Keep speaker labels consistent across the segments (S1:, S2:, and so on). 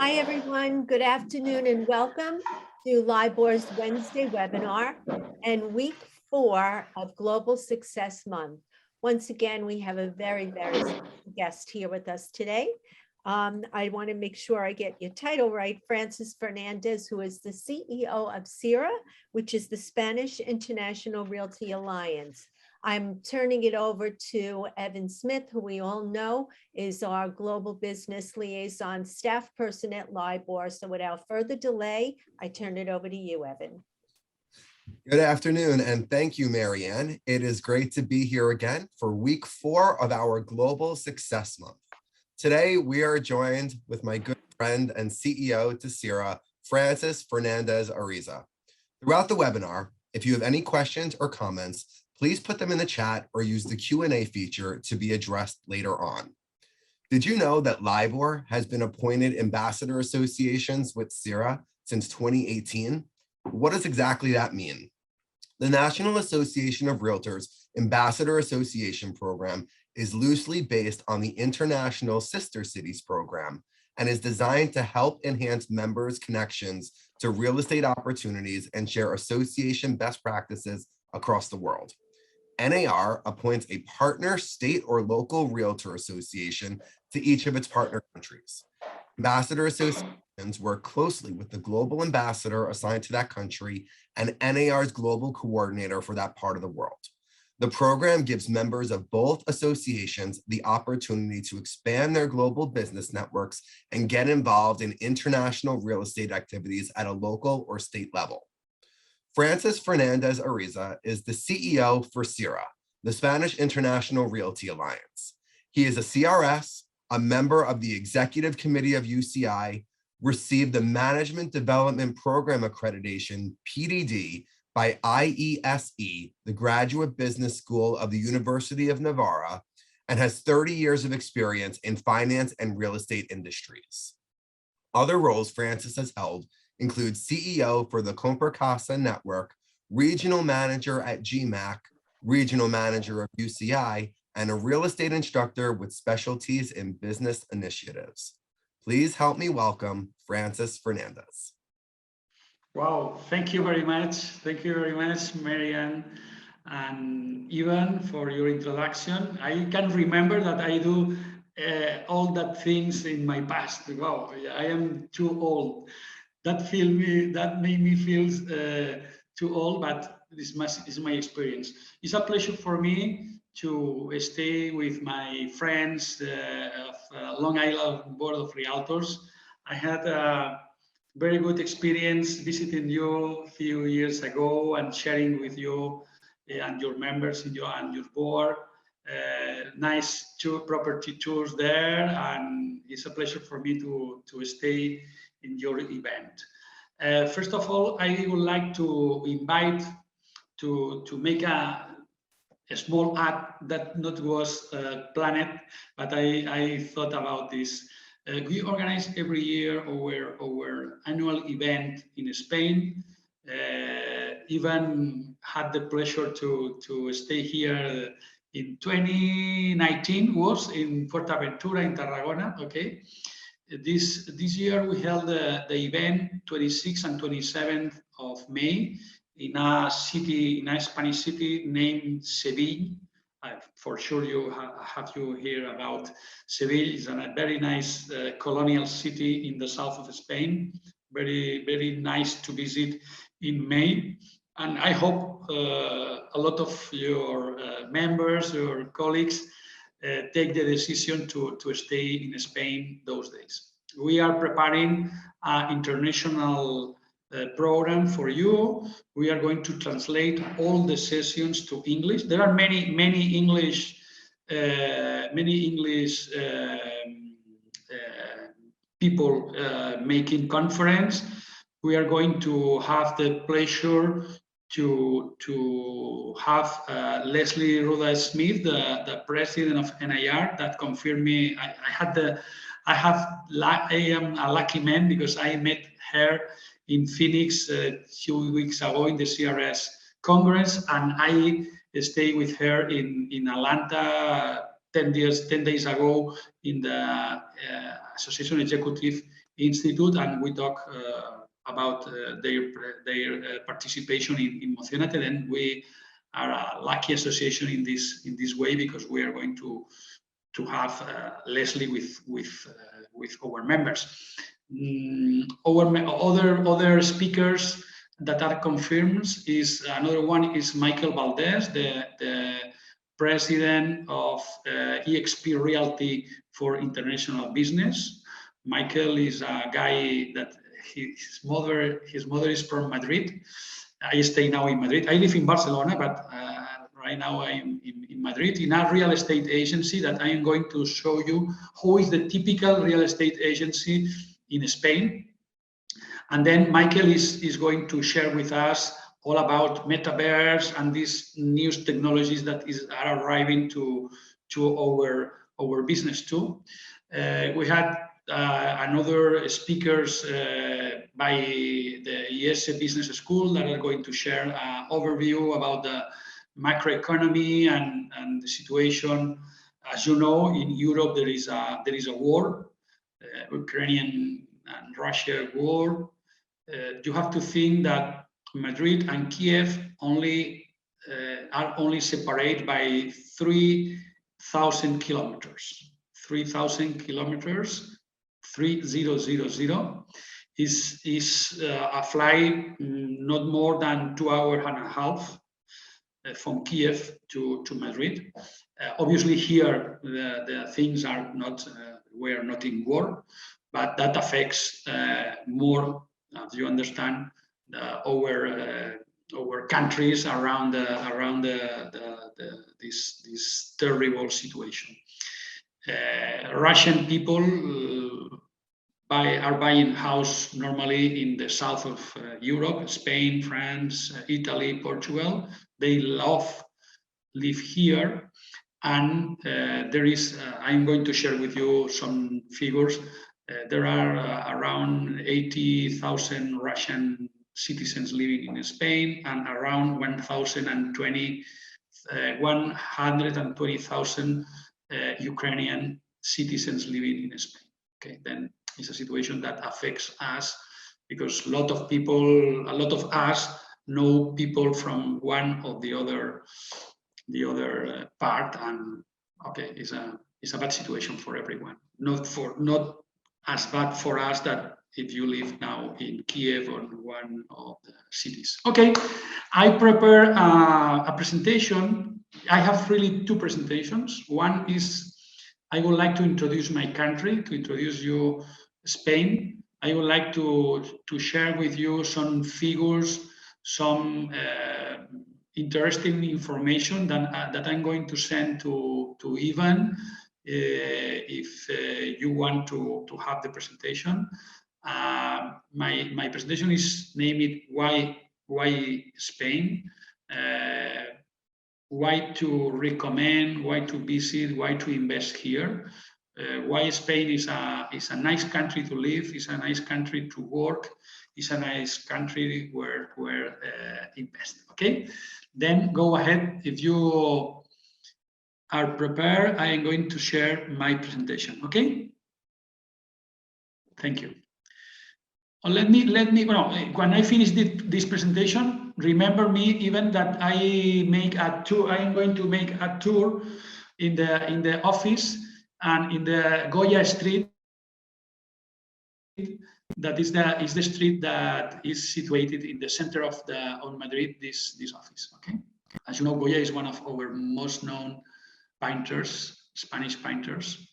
S1: Hi, everyone. Good afternoon and welcome to LIBOR's Wednesday webinar and week 4 of Global Success Month. Once again, we have a very special guest here with us today. I want to make sure I get your title right. Francis Fernandez, who is the CEO of SIRA, which is the Spanish International Realty Alliance. I'm turning it over to Evan Smith, who we all know is our global business liaison staff person at LIBOR. So without further delay, I turn it over to you, Evan.
S2: Good afternoon, and thank you, Marianne. It is great to be here again for week 4 of our Global Success Month. Today, we are joined with my good friend and CEO to SIRA, Francis Fernandez Ariza. Throughout the webinar, if you have any questions or comments, please put them in the chat or use the Q&A feature to be addressed later on. Did you know that LIBOR has been appointed ambassador associations with SIRA since 2018? What does exactly that mean? The National Association of Realtors Ambassador Association Program is loosely based on the International Sister Cities Program and is designed to help enhance members' connections to real estate opportunities and share association best practices across the world. NAR appoints a partner state or local realtor association to each of its partner countries. Ambassador associations work closely with the global ambassador assigned to that country and NAR's global coordinator for that part of the world. The program gives members of both associations the opportunity to expand their global business networks and get involved in international real estate activities at a local or state level. Francis Fernandez Ariza is the CEO for SIRA, the Spanish International Realty Alliance. He is a CRS, a member of the Executive Committee of UCI, received the Management Development Program Accreditation, PDD, by IESE, the Graduate Business School of the University of Navarra, and has 30 years of experience in finance and real estate industries. Other roles Francis has held include CEO for the Compra Casa Network, Regional Manager at GMAC, Regional Manager of UCI, and a real estate instructor with specialties in business initiatives. Please help me welcome Francis Fernandez.
S3: Wow, thank you very much. Thank you very much, Marianne and Ivan, for your introduction. I can remember that I do all that things in my past. Wow, I am too old. That made me feel too old, but this is my experience. It's a pleasure for me to stay with my friends of Long Island Board of Realtors. I had a very good experience visiting you a few years ago and sharing with you and your members and your board. Nice property tours there, and it's a pleasure for me to stay in your event. First of all, I would like to invite to make a small ad that not was planned, but I thought about this. We organize every year our annual event in Spain. Even had the pleasure to stay here in 2019, was in Fuerteventura in Tarragona. Okay, this year we held the event 26th and 27th of May in a Spanish city named Seville. For sure you have heard about Seville. It's a very nice colonial city in the south of Spain. Very nice to visit in May. And I hope a lot of your members or colleagues take the decision to stay in Spain those days. We are preparing an international program for you. We are going to translate all the sessions to English. There are many English people making conference. We are going to have the pleasure to have Leslie Ruda Smith, the president of NAR, that confirmed me. I am a lucky man because I met her in Phoenix 2 weeks ago in the CRS Congress, and I stayed with her in Atlanta 10 days ago in the Association Executive Institute, and we talk about their participation in Mocionate. Then we are a lucky association in this way, because we are going to have Leslie with our members. Our other speakers that are confirmed is another one is Michael Valdez, the president of EXP Realty for International Business. Michael is a guy that his mother is from Madrid. I stay now in Madrid. I live in Barcelona, but right now I'm in Madrid in a real estate agency that I am going to show you how is the typical real estate agency in Spain. And then Michael is going to share with us all about metaverse and these new technologies that are arriving to our business too. We had another speakers by the ES Business School that are going to share an overview about the macroeconomy and the situation. As you know, in Europe there is a war, Ukrainian and Russia war. You have to think that Madrid and Kiev are only separated by 3,000 kilometers. 3,000 kilometers, 3000 is a flight not more than 2 hours and a half from Kiev to Madrid. Obviously here the things are not, we are not in war, but that affects more, as you understand, our countries around this terrible situation. Russian people are buying house normally in the south of Europe, Spain, France, Italy, Portugal. They live here, and there is. I'm going to share with you some figures. There are around 80,000 Russian citizens living in Spain, and around 120,000 Ukrainian citizens living in Spain. Okay, then it's a situation that affects us, because a lot of us know people from one or the other part, and okay, it's a bad situation for everyone. Not as bad for us that if you live now in Kiev or one of the cities. Okay, I prepare a presentation. I have really two presentations. One is I would like to introduce my country, to introduce you Spain. I would like to share with you some figures, some interesting information that I'm going to send to Ivan if you want to have the presentation. My presentation is named Why Spain? Why to recommend, why to visit, why to invest here. Why Spain is a nice country to live, is a nice country to work, is a nice country where invest. Okay, then go ahead. If you are prepared, I am going to share my presentation. Okay, thank you. Let me. Well, when I finish this presentation, remember me even that I make a tour. I am going to make a tour in the office and in the Goya Street. That is the street that is situated in the center of Madrid. This office. Okay, as you know, Goya is one of our most known painters, Spanish painters.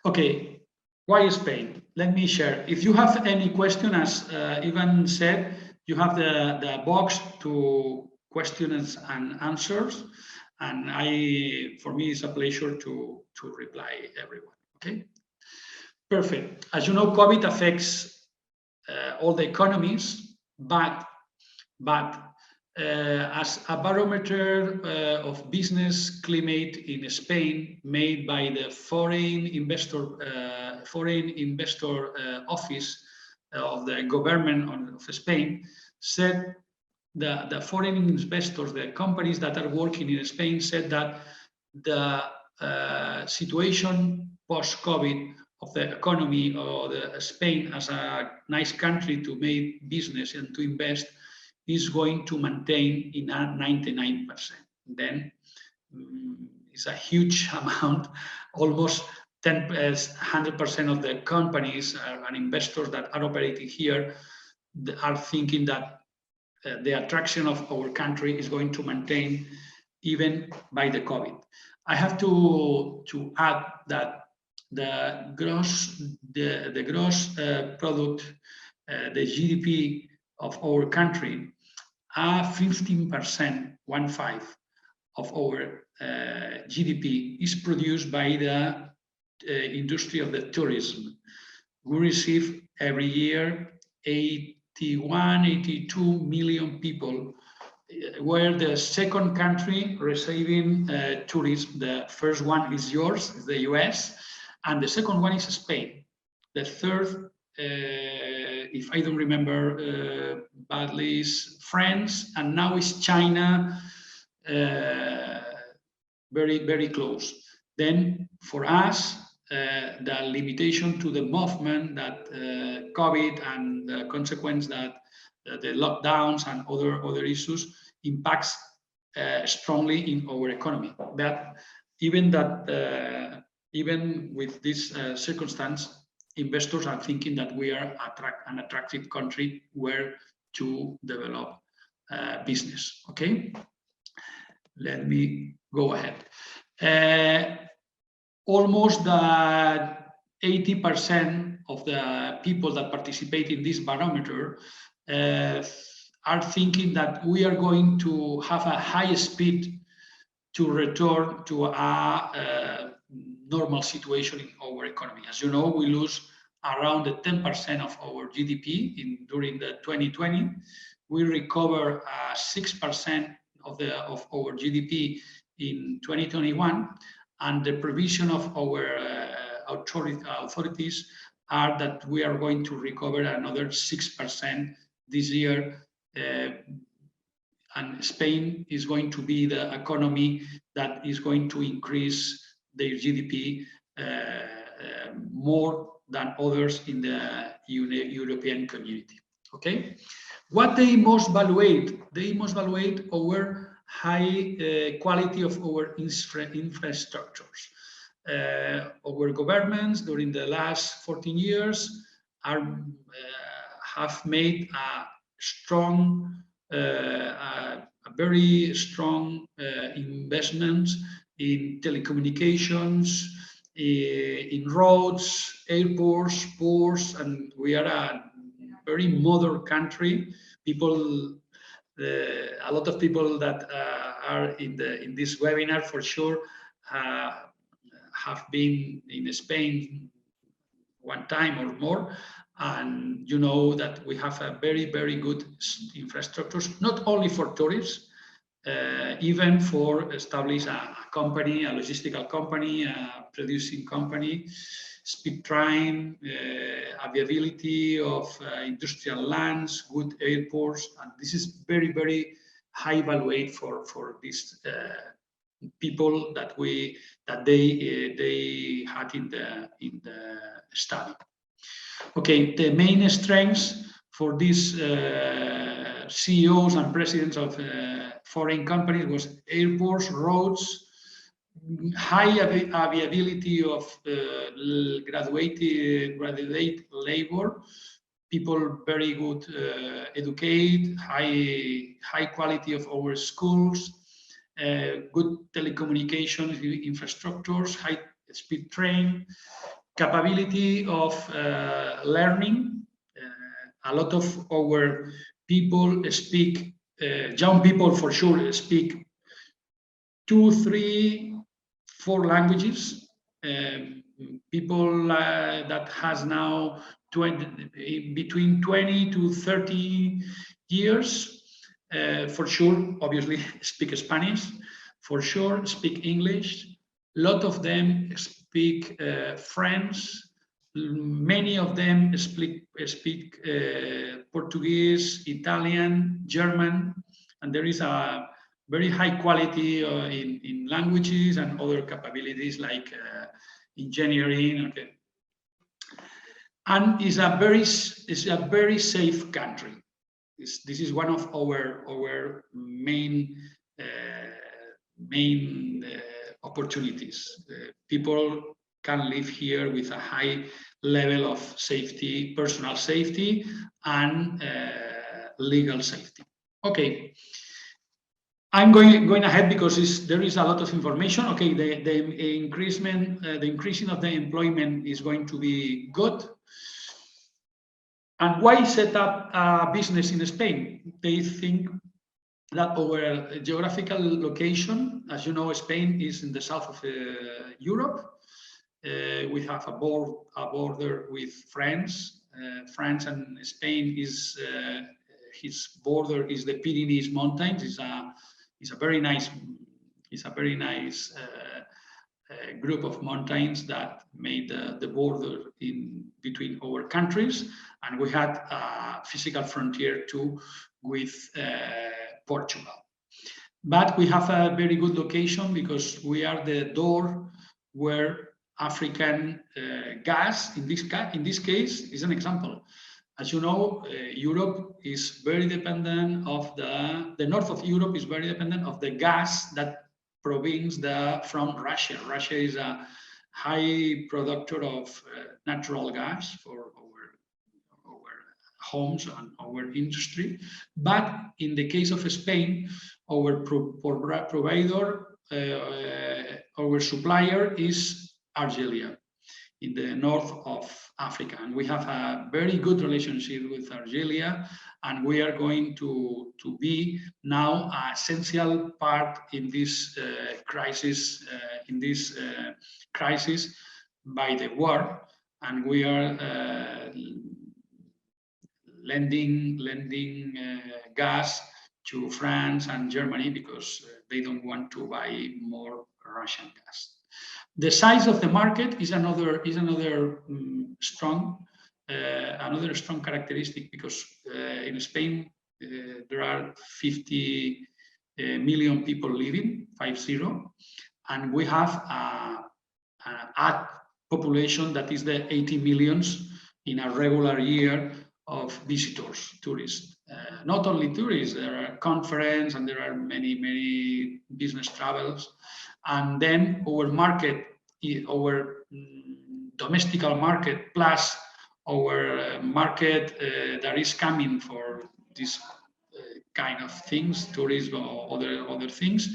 S3: Okay. Why Spain? Let me share. If you have any question, as Ivan said, you have the box to questions and answers, and for me, it's a pleasure to reply everyone. Okay, perfect. As you know, COVID affects all the economies, but as a barometer of business climate in Spain made by the Foreign Investor Office of the government of Spain, said the foreign investors, the companies that are working in Spain, said that the situation post-COVID of the economy or Spain as a nice country to make business and to invest is going to maintain in a 99%. Then it's a huge amount, almost 100% of the companies and investors that are operating here are thinking that the attraction of our country is going to maintain even by the COVID. I have to add that the gross product, the GDP of our country, are 15%, 1/5 of our GDP is produced by the industry of the tourism. We receive every year 81, 82 million people. We're the second country receiving tourism. The first one is yours, is the US, and the second one is Spain. The third, if I don't remember badly, is France, and now is China, very, very close. Then for us, the limitation to the movement that COVID and the consequence that the lockdowns and other issues impacts strongly in our economy. But even with this circumstance, investors are thinking that we are an attractive country where to develop business. Okay, let me go ahead. Almost 80% of the people that participate in this barometer are thinking that we are going to have a high speed to return to a normal situation in our economy. As you know, we lose around 10% of our GDP during the 2020. We recover 6% of our GDP in 2021, and the provision of our authorities are that we are going to recover another 6% this year, and Spain is going to be the economy that is going to increase their GDP more than others in the European community. Okay, what they must evaluate? They must evaluate our high quality of our infrastructures. Our governments during the last 14 years have made a very strong investments in telecommunications, in roads, airports, ports, and we are a very modern country. A lot of people that are in this webinar for sure have been in Spain one time or more, and you know that we have a very, very good infrastructures, not only for tourists, even for establish a company, a logistical company, a producing company, speed train, availability of industrial lands, good airports, and this is very, very high value for these people that they had in the study. Okay, the main strengths for these CEOs and presidents of foreign companies was airports, roads, high availability of graduate labor, people very good educated, high quality of our schools, good telecommunications infrastructures, high speed train, capability of learning. A lot of our people speak, young people for sure speak 2, 3, 4 languages. People that has now between 20 to 30 years, for sure, obviously speak Spanish, for sure speak English. A lot of them speak French. Many of them speak Portuguese, Italian, German, and there is a very high quality in languages and other capabilities like engineering. Okay. and is a very safe country. This is one of our main opportunities. People can live here with a high level of safety, personal safety, and legal safety. Okay, I'm going ahead because there is a lot of information. Okay, the increasing of the employment is going to be good. And why set up a business in Spain? They think that our geographical location, as you know, Spain is in the south of Europe. We have a border with France. France and Spain is his border is the Pyrenees Mountains. It's a very nice group of mountains that made the border in between our countries, and we had a physical frontier too with Portugal. But we have a very good location because we are the door where African gas, in this case, is an example. As you know, Europe is very dependent of the north of Europe is very dependent of the gas that provides from Russia. Russia is a high producer of natural gas for our homes and our industry. But in the case of Spain, our provider, our supplier is Algeria, in the north of Africa. And we have a very good relationship with Algeria, and we are going to be now an essential part in this crisis, by the war. And we are lending gas to France and Germany because they don't want to buy more Russian gas. The size of the market is another strong characteristic, because in Spain there are 50 million people living, 50, and we have an population that is the 80 millions in a regular year of visitors, tourists. Not only tourists, there are conferences and there are many business travels. And then our market, our domestic market, plus our market that is coming for this kind of things, tourism or other things,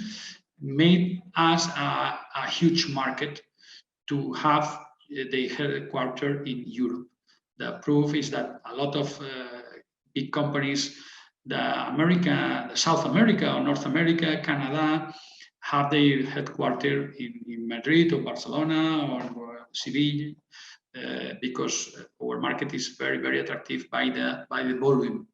S3: made us a huge market to have the headquarters in Europe. The proof is that a lot of big companies, the South America or North America, Canada, have their headquarters in Madrid or Barcelona or Seville, because our market is very attractive by the volume.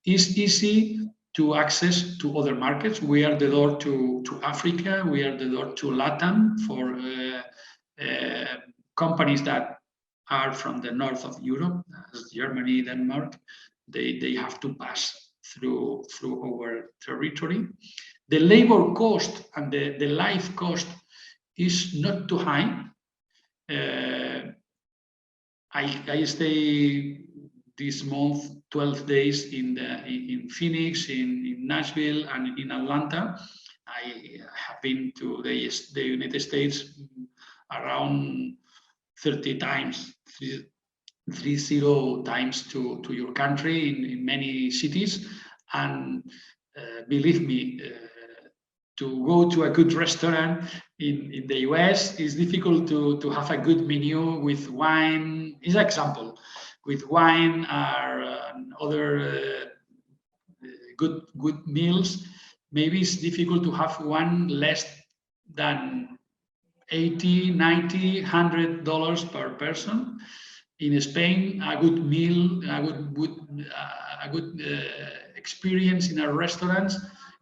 S3: It's easy to access to other markets. We are the door to Africa. We are the door to Latin for companies that are from the north of Europe, as Germany, Denmark. They have to pass through our territory. The labor cost and the life cost is not too high. I stay this month 12 days in Phoenix, in Nashville, and in Atlanta. I have been to the United States around 30 times, 30 times to your country in many cities. And believe me, to go to a good restaurant in the US is difficult to have a good menu with wine, is an example, with wine or other good meals. Maybe it's difficult to have one less than $80, $90, $100 per person. In Spain, a good meal, a good experience in a restaurant,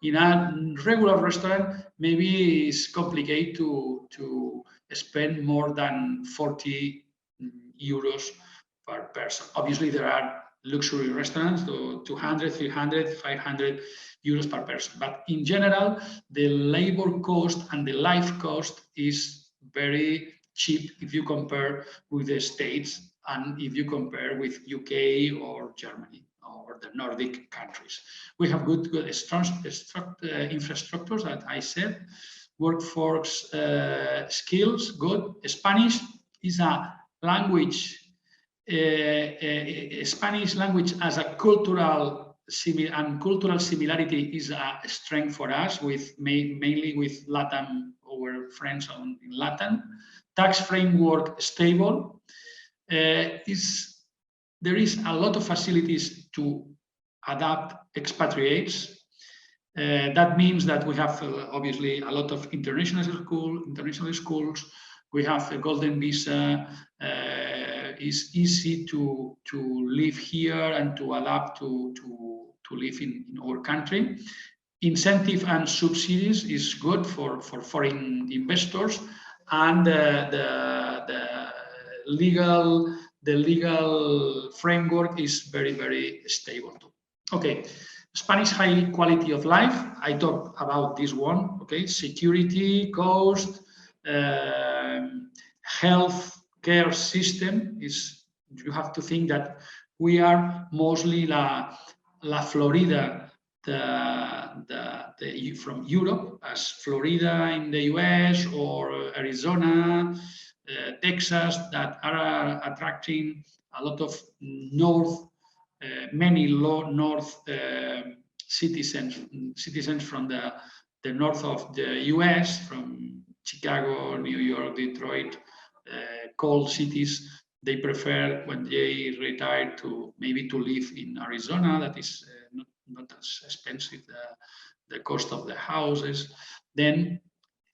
S3: in a regular restaurant, maybe it's complicated to spend more than 40 euros per person. Obviously, there are luxury restaurants, so 200, 300, 500 euros per person. But in general, the labor cost and the life cost is very cheap if you compare with the States and if you compare with UK or Germany or the Nordic countries. We have good strong infrastructures, that I said, workforce skills, good. Spanish is a language, Spanish language as a cultural similarity is a strength for us, with mainly with Latin, our friends in Latin. Tax framework stable. There is a lot of facilities to adapt expatriates. That means that we have obviously a lot of international schools. We have a golden visa. It's easy to live here and to adapt to live in our country. Incentive and subsidies is good for foreign investors, and the legal framework is very, very stable too. Okay, Spanish high quality of life. I talked about this one. Okay, security, cost, health care system is. You have to think that we are mostly La Florida, from Europe, as Florida in the US or Arizona, Texas, that are attracting a lot of many north citizens from the north of the US, from Chicago, New York, Detroit, cold cities. They prefer, when they retire, to maybe to live in Arizona. That is not as expensive, the cost of the houses. Then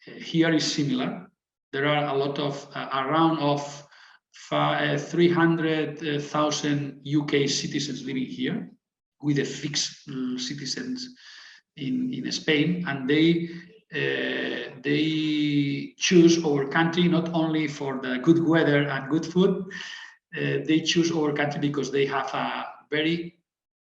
S3: here is similar. There are a lot of around 300,000 UK citizens living here, with a fixed citizens in Spain, and they choose our country not only for the good weather and good food. They choose our country because they have a very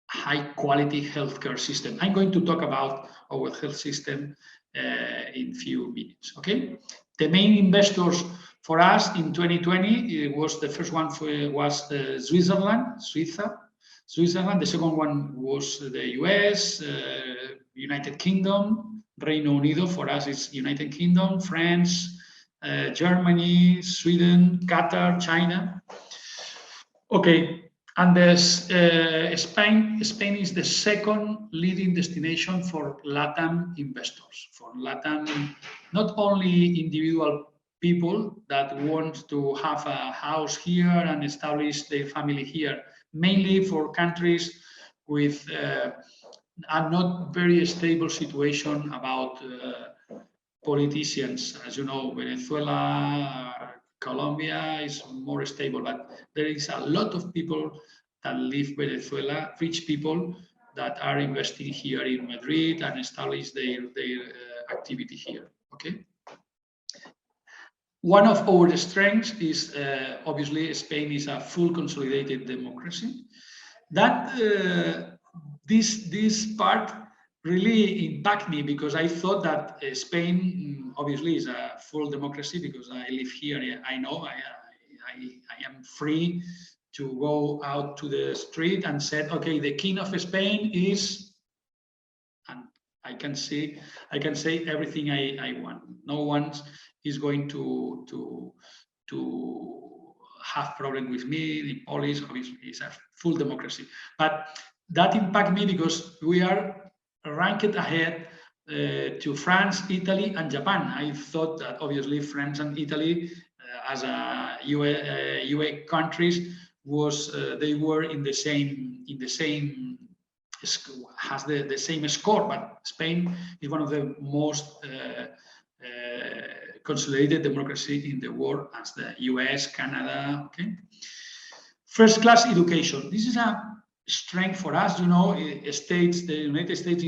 S3: high quality healthcare system. I'm going to talk about our health system in a few minutes. Okay, the main investors for us in 2020, it was the first one was Switzerland. The second one was the US, United Kingdom, Reino Unido. For us, it's United Kingdom, France, Germany, Sweden, Qatar, China. Okay, and Spain is the second leading destination for LATAM investors. For LATAM, not only individual people that want to have a house here and establish their family here, mainly for countries with a not very stable situation about politicians. As you know, Venezuela, Colombia is more stable, but there is a lot of people that live Venezuela, rich people that are investing here in Madrid and establish their activity here. Okay. One of our strengths is obviously Spain is a full consolidated democracy. That this part really impacted me, because I thought that Spain obviously is a full democracy, because I live here. I know I am free to go out to the street and said, okay, the king of Spain is, and I can say everything I want. No one is going to have problem with me. The police obviously is a full democracy, but that impacted me because we are ranked ahead to France, Italy, and Japan. I thought that obviously France and Italy, as a UA countries, they were in the same has the same score, but Spain is one of the most consolidated democracy in the world, as the US, Canada. Okay, first class education. This is a strength for us. You know, the United States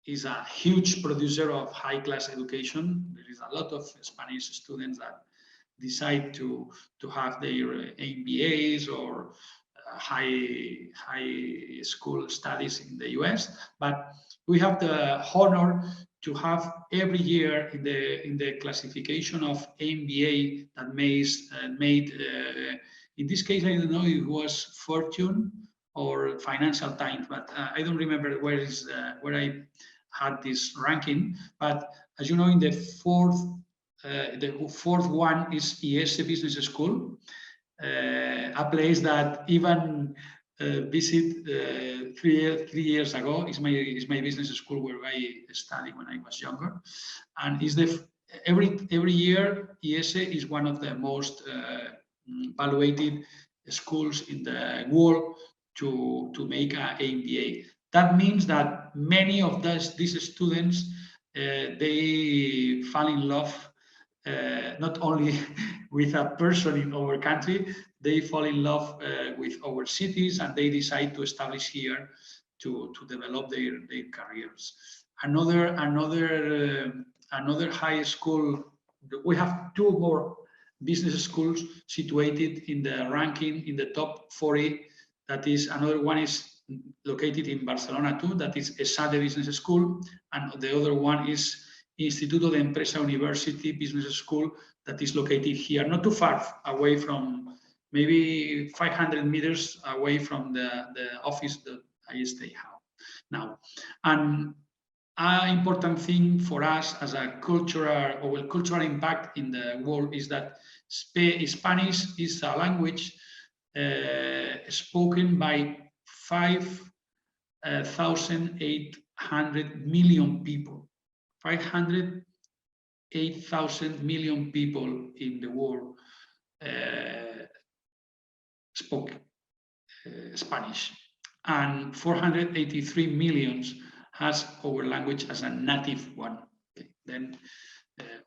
S3: is a huge producer of high class education. There is a lot of Spanish students that decide to have their MBAs or high school studies in the US, but we have the honor to have every year in the classification of MBA that made In this case, I don't know if it was Fortune or Financial Times, but I don't remember where I had this ranking. But as you know, in the fourth one is IES Business School, a place that even visit 3 years ago. Is my business school where I studied when I was younger, and is every year IES is one of the most evaluated schools in the world to make an MBA. That means that many of these students they fall in love not only with a person in our country, they fall in love with our cities, and they decide to establish here to develop their careers. Another high school. We have 2 more business schools situated in the ranking in the top 40. That is, another one is located in Barcelona too. That is ESADE Business School, and the other one is Instituto de Empresa University Business School, that is located here, not too far away from, maybe 500 meters away from the office that I stay now. And an important thing for us as a cultural impact in the world is that Spanish is a language spoken by 5,800 million people. 508,000 million people in the world spoke Spanish, and 483 millions has our language as a native one. Okay. Then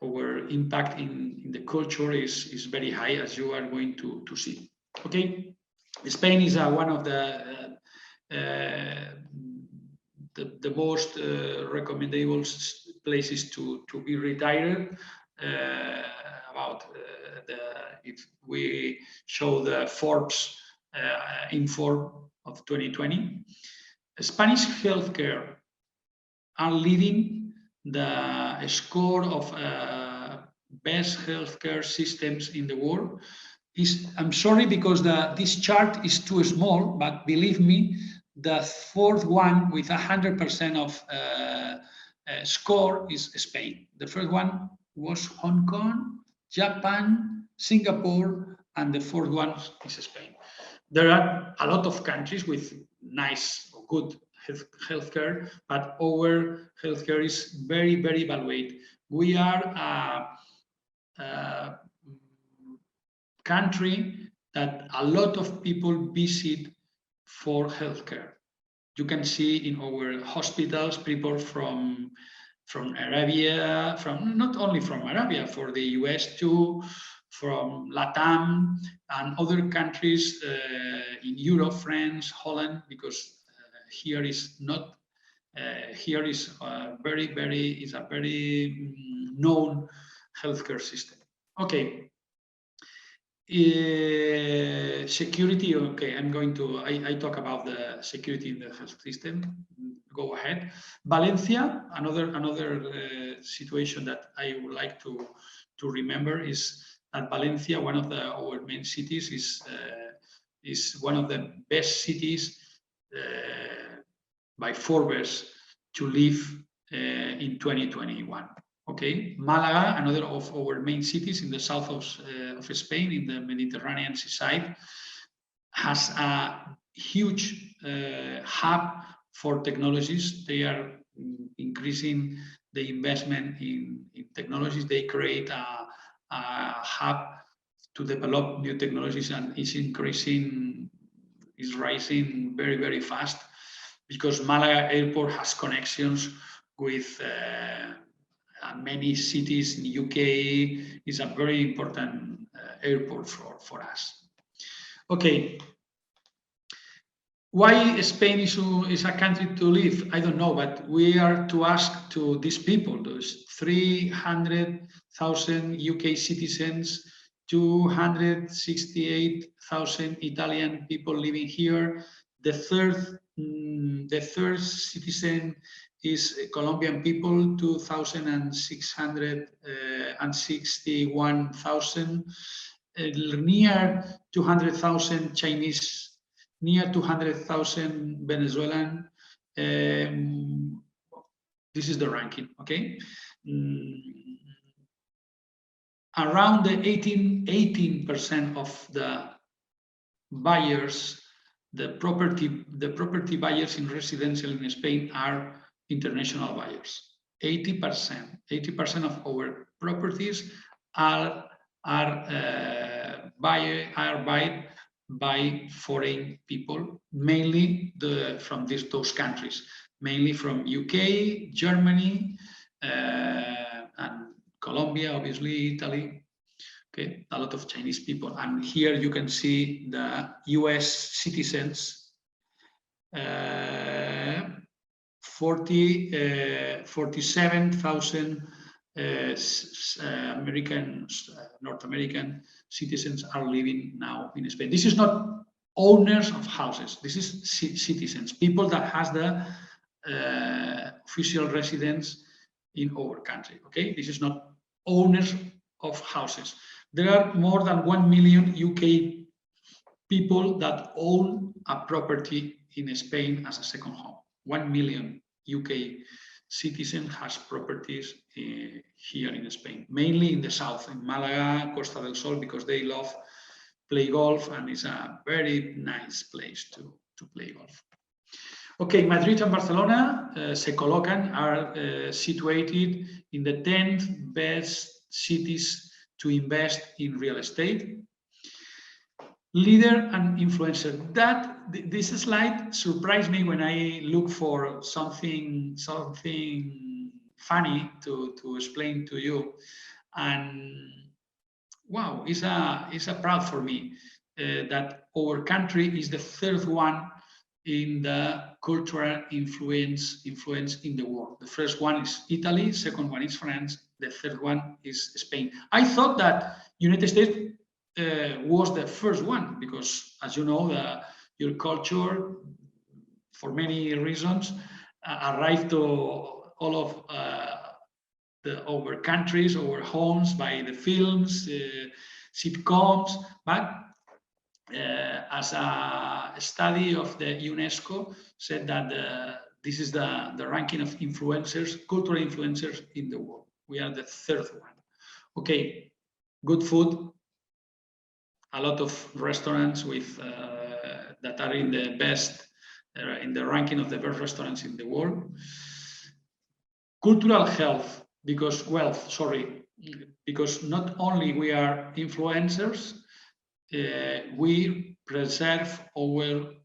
S3: our impact in the culture is very high, as you are going to see. Okay, Spain is one of the most recommendable places to be retired. If we show the Forbes Inform of 2020, Spanish healthcare are leading the score of best healthcare systems in the world. I'm sorry because this chart is too small, but believe me, the fourth one with 100% of score is Spain. The first one was Hong Kong, Japan, Singapore, and the fourth one is Spain. There are a lot of countries with nice, good healthcare, but our healthcare is very, very evaluated. We are a country that a lot of people visit for healthcare. You can see in our hospitals people from Arabia, not only from Arabia, for the US too, from Latam and other countries in Europe, France, Holland, because here is not. Here is a very known healthcare system. Okay. Security. Okay, I talk about the security in the health system. Go ahead. Valencia. Another situation that I would like to remember is that Valencia, one of our main cities, is one of the best cities by Forbes to live in 2021. Okay, Malaga, another of our main cities in the south of Spain, in the Mediterranean seaside, has a huge hub for technologies. They are increasing the investment in technologies. They create a hub to develop new technologies, and is rising very, very fast, because Malaga Airport has connections with many cities in the UK. Is a very important airport for us. Okay. Why Spain is a country to live? I don't know, but we are to ask to these people, those 300,000 UK citizens, 268,000 Italian people living here. The third citizen is Colombian people, 2,661,000. near 200,000 Chinese, near 200,000 Venezuelan. This is the ranking, okay? Around the 18% of the buyers, the property buyers in residential in Spain are international buyers. 80% of our properties are bought by foreign people, mainly from those countries, mainly from UK, Germany, and Colombia, obviously, Italy. Okay, a lot of Chinese people. And here you can see the US citizens, 47,000 North American citizens are living now in Spain. This is not owners of houses. This is citizens, people that has the official residence in our country. Okay, this is not owners of houses. There are more than 1 million UK people that own a property in Spain as a second home. 1 million UK citizens has properties here in Spain, mainly in the south, in Malaga, Costa del Sol, because they love play golf, and it's a very nice place to play golf. Okay, Madrid and Barcelona se colocan, are situated in the 10th best cities to invest in real estate. Leader and influencer. This slide surprised me when I look for something funny to explain to you, and wow, it's a proud for me that our country is the third one in the cultural influence in the world. The first one is Italy, second one is France, the third one is Spain. I thought that United States was the first one because, as you know, your culture, for many reasons, arrived to all of our countries, our homes, by the films, sitcoms, but as a study of the UNESCO said that this is the ranking of influencers, cultural influencers in the world. We are the third one. Okay, good food, a lot of restaurants with that are in the best, in the ranking of the best restaurants in the world. Cultural health, because not only we are influencers, we preserve our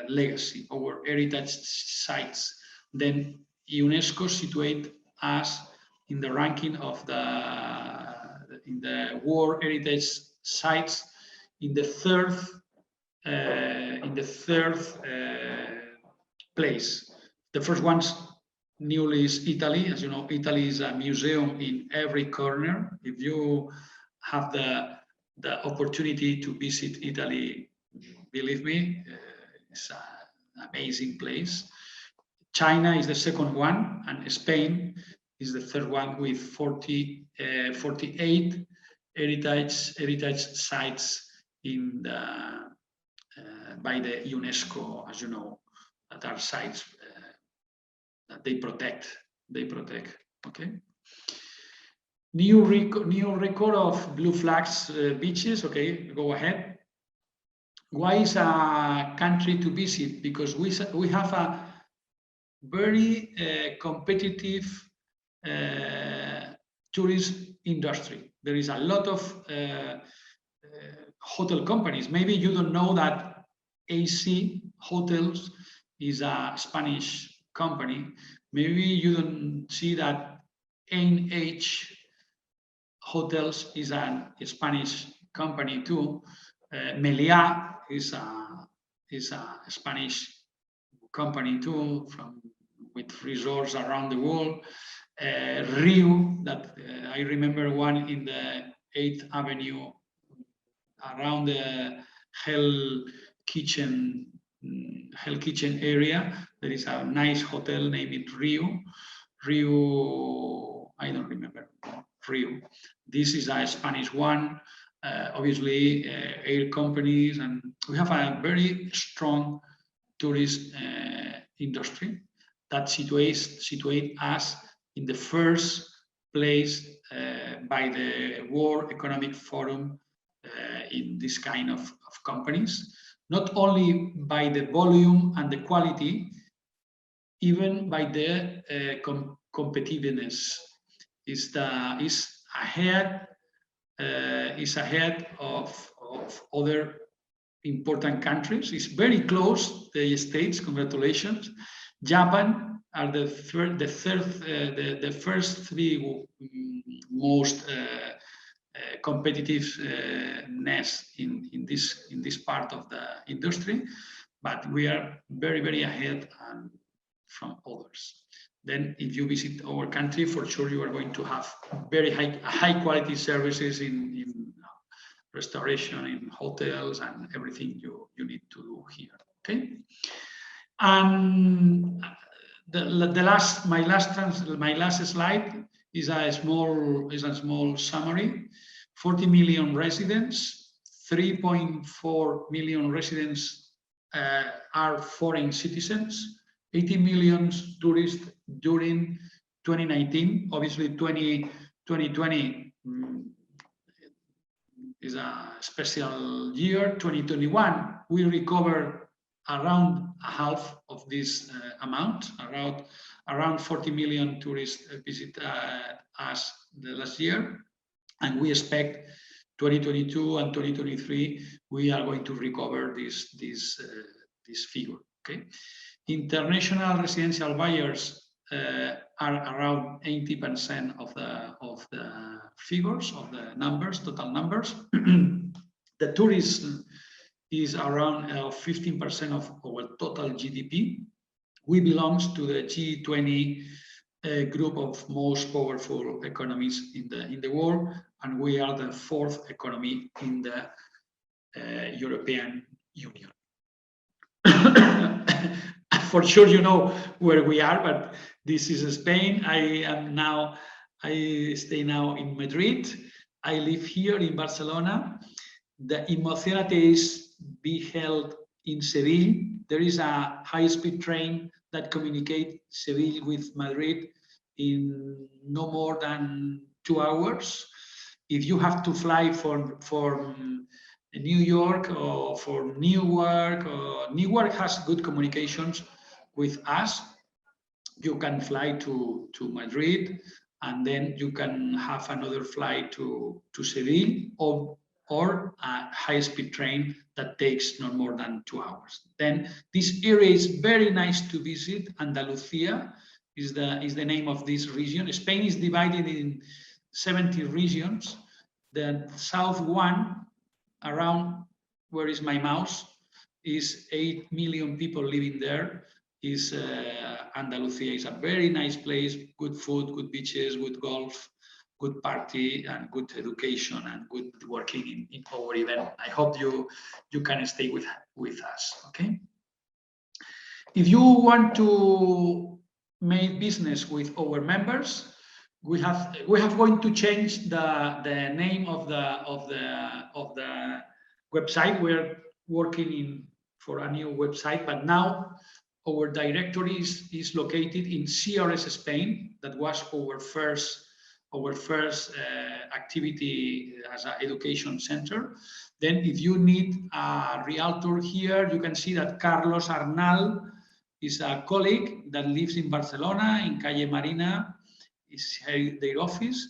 S3: legacy, our heritage sites. Then UNESCO situate us in the ranking of in the World Heritage Sites in the third place. The first one's newly is Italy. As you know, Italy is a museum in every corner. If you have the opportunity to visit Italy, believe me, it's an amazing place. China is the second one, and Spain is the third one with 48 heritage sites in by the UNESCO, as you know, that are sites that they protect. Okay. New record of blue flags beaches. Okay, go ahead. Why is a country to visit? Because we have a very competitive tourist industry. There is a lot of hotel companies. Maybe you don't know that AC Hotels is a Spanish company. Maybe you don't see that NH Hotels is a Spanish company too. Meliá is a Spanish company too, with resorts around the world. Rio, that I remember one in the 8th Avenue around the Hell Kitchen area. There is a nice hotel named Rio, I don't remember, Rio. This is a Spanish one. obviously air companies, and we have a very strong tourist industry that situate us in the first place by the World Economic Forum in this kind of companies, not only by the volume and the quality, even by the competitiveness. Is ahead of other important countries. It's very close. The States, congratulations. Japan are the first three most competitiveness in this part of the industry, but we are very ahead from others. Then if you visit our country, for sure you are going to have very high quality services in restoration, in hotels, and everything you need to do here. Okay, and my last slide is a small summary. 40 million residents, 3.4 million residents are foreign citizens, 80 million tourists during 2019. Obviously, 2020 is a special year. 2021, we recovered around half of this amount. Around 40 million tourists visit us the last year, and we expect 2022 and 2023 we are going to recover this figure. Okay. International residential buyers are around 80% of the figures, of the numbers, total numbers. The tourism is around 15% of our total GDP. We belong to the G20 group of most powerful economies in the world, and we are the fourth economy in the European Union. For sure, you know where we are, but this is Spain. I stay now in Madrid. I live here in Barcelona. The Emocionate is be held in Seville. There is a high-speed train that communicates Seville with Madrid in no more than 2 hours. If you have to fly from New York or for Newark has good communications with us. You can fly to Madrid, and then you can have another flight to Seville, or a high-speed train that takes no more than 2 hours. Then this area is very nice to visit. Andalusia is the name of this region. Spain is divided in 70 regions. The south one, around where is my mouse, is 8 million people living there. Is Andalusia is a very nice place, good food, good beaches, good golf, good party, and good education, and good working in our event. I hope you can stay with us. Okay. If you want to make business with our members, we have going to change the name of the website. We're working for a new website, but now our directory is located in CRS Spain. That was our first activity as an education center. Then if you need a realtor here, you can see that Carlos Arnal is a colleague that lives in Barcelona, in Calle Marina, is their office.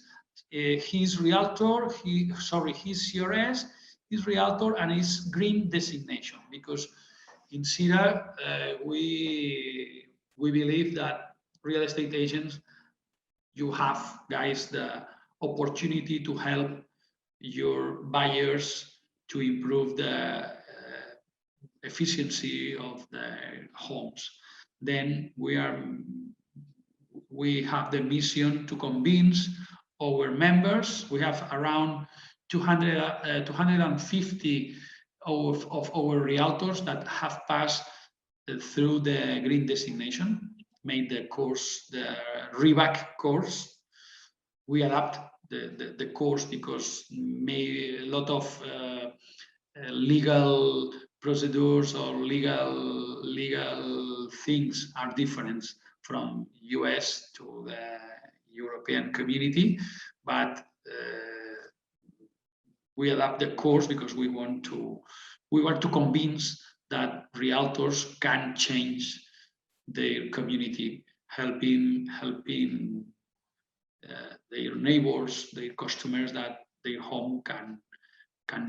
S3: He's realtor, he's CRS, he's realtor, and he's green designation, because in SIRA, we believe that real estate agents, you have, guys, the opportunity to help your buyers to improve the efficiency of their homes. Then we have the mission to convince our members. We have around 250 of our realtors that have passed through the green designation, made the course, the REBAC course. We adapt the course because maybe a lot of legal procedures or legal things are different from US to the European community, but we adapt the course because we want to convince that realtors can change their community, helping their neighbors, their customers, that their home can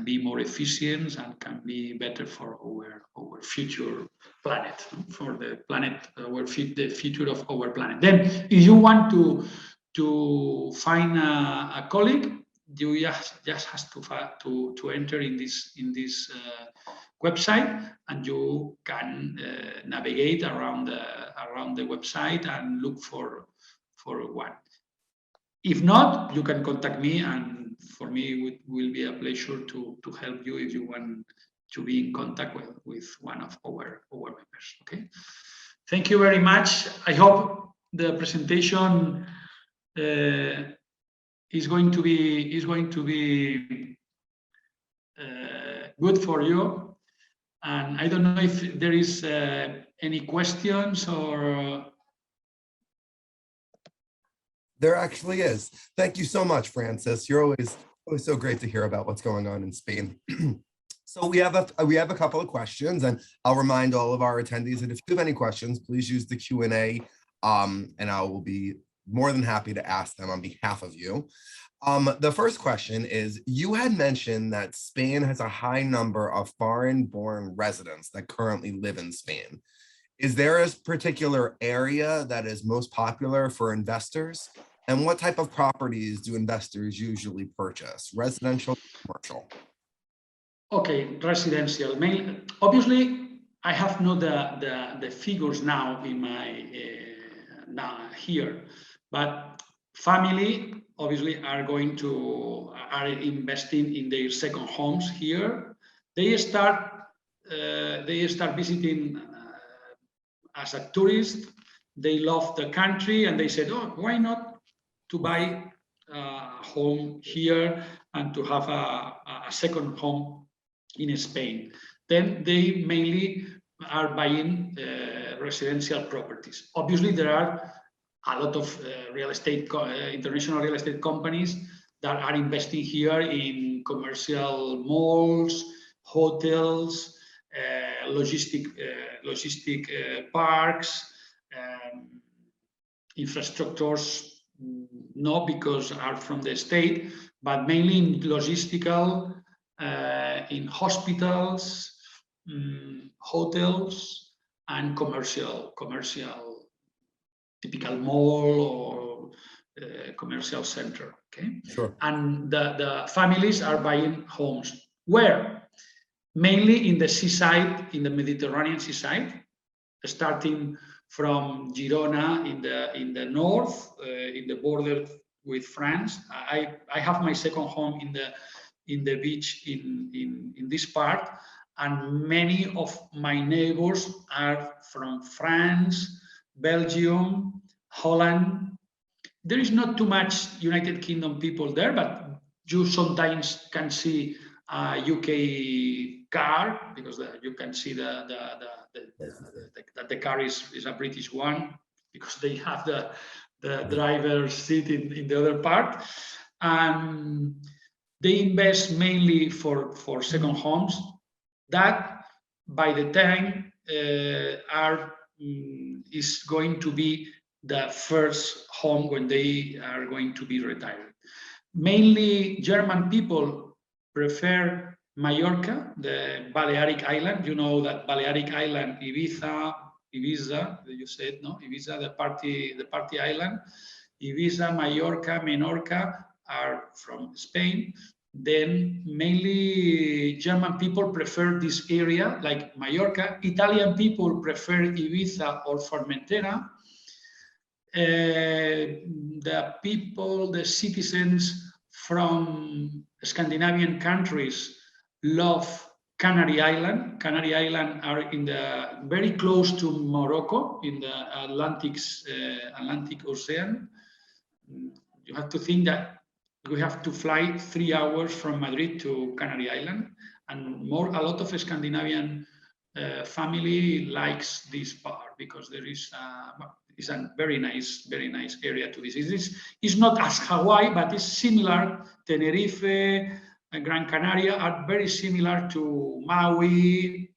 S3: be more efficient and can be better for our future planet, for the planet, the future of our planet. Then, if you want to find a colleague, you just has to enter in this website, and you can navigate around the website and look for one. If not, you can contact me, and for me it will be a pleasure to help you if you want to be in contact with one of our members. Okay. Thank you very much. I hope the presentation is going to be good for you. And I don't know if there is any questions or.
S2: There actually is. Thank you so much, Francis. You're always so great to hear about what's going on in Spain. So we have a couple of questions, and I'll remind all of our attendees that if you have any questions, please use the Q&A, and I will be more than happy to ask them on behalf of you. The first question is, you had mentioned that Spain has a high number of foreign-born residents that currently live in Spain. Is there a particular area that is most popular for investors? And what type of properties do investors usually purchase, residential, commercial?
S3: Okay, residential. Obviously, I have not the figures now in my here, but family obviously are investing in their second homes here. They start visiting as a tourist. They love the country, and they said, "Oh, why not to buy a home here and to have a second home in Spain?" Then they mainly are buying residential properties. Obviously, there are a lot of international real estate companies that are investing here in commercial malls, hotels, logistic parks, infrastructures, not because are from the state, but mainly in logistical, in hospitals, hotels, and commercial, typical mall or commercial center. Okay.
S2: Sure.
S3: And the families are buying homes where? Mainly in the seaside, in the Mediterranean seaside, starting from Girona in the north, in the border with France. I have my second home in the beach in this part, and many of my neighbors are from France, Belgium, Holland. There is not too much United Kingdom people there, but you sometimes can see a UK car, because you can see that the car is a British one, because they have the driver's seat in the other part. And they invest mainly for second homes that by the time is going to be the first home when they are going to be retired. Mainly German people prefer Mallorca, the Balearic Island. You know that Balearic Island, Ibiza, you said, no? Ibiza, the party island. Ibiza, Mallorca, Menorca are from Spain. Then mainly German people prefer this area, like Mallorca. Italian people prefer Ibiza or Formentera. The citizens from Scandinavian countries love Canary Island. Canary Island are very close to Morocco in the Atlantic Ocean. You have to think that we have to fly 3 hours from Madrid to Canary Island, and a lot of Scandinavian family likes this part because there is it's a very nice area to visit. It's not as Hawaii, but it's similar. Tenerife and Gran Canaria are very similar to Maui.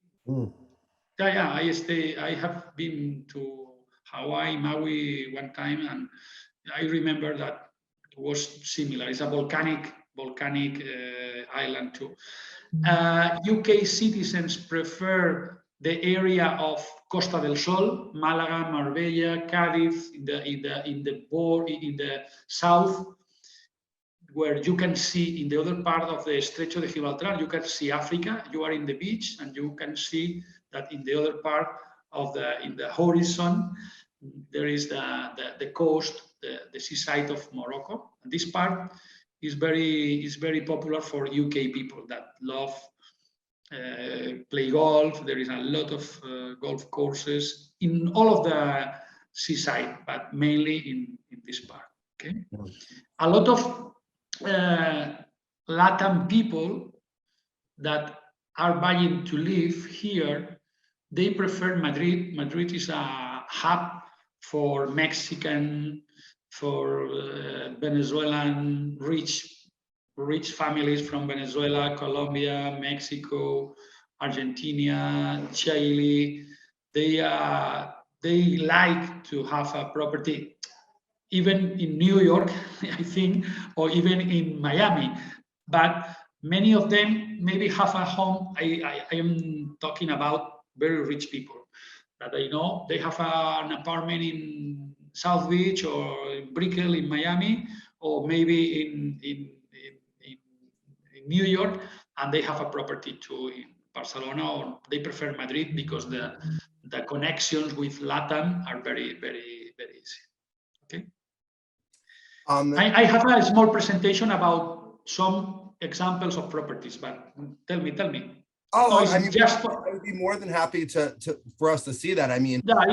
S3: Yeah, I have been to Hawaii, Maui one time, and I remember that it was similar. It's a volcanic island too. UK citizens prefer the area of Costa del Sol, Malaga, Marbella, Cádiz, in the south, where you can see in the other part of the Estrecho de Gibraltar, you can see Africa. You are in the beach, and you can see that in the other part of in the horizon, there is the coast, the seaside of Morocco. And this part is very popular for UK people that love play golf. There is a lot of golf courses in all of the seaside, but mainly in this part. Okay, a lot of Latin people that are buying to live here, they prefer Madrid. Madrid is a hub for Mexican, for Venezuelan rich families from Venezuela, Colombia, Mexico, Argentina, Chile. They like to have a property, even in New York, I think, or even in Miami. But many of them maybe have a home. I am talking about very rich people that I know. They have an apartment in South Beach or in Brickell in Miami, or maybe in New York, and they have a property too in Barcelona, or they prefer Madrid because the connections with Latam are very easy. Okay. I have a small presentation about some examples of properties, but tell me.
S2: Oh, I mean, I would be more than happy for us to see that. I mean,
S3: yeah,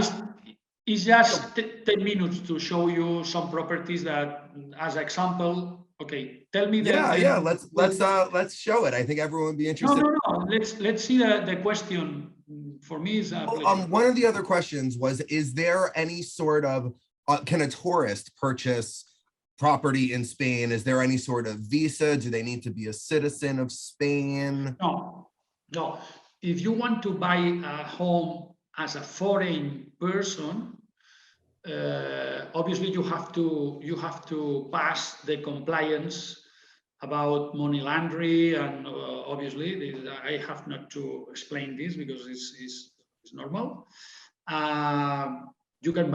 S3: it's just 10 minutes to show you some properties that, as example. Okay, tell me.
S2: Yeah. Let's show it. I think everyone would be interested.
S3: No. Let's see the question. For me, is
S2: one of the other questions was: is there any sort of can a tourist purchase property in Spain? Is there any sort of visa? Do they need to be a citizen of Spain?
S3: No. If you want to buy a home as a foreign person, obviously you have to pass the compliance about money laundering, and obviously I have not to explain this because it's normal. You can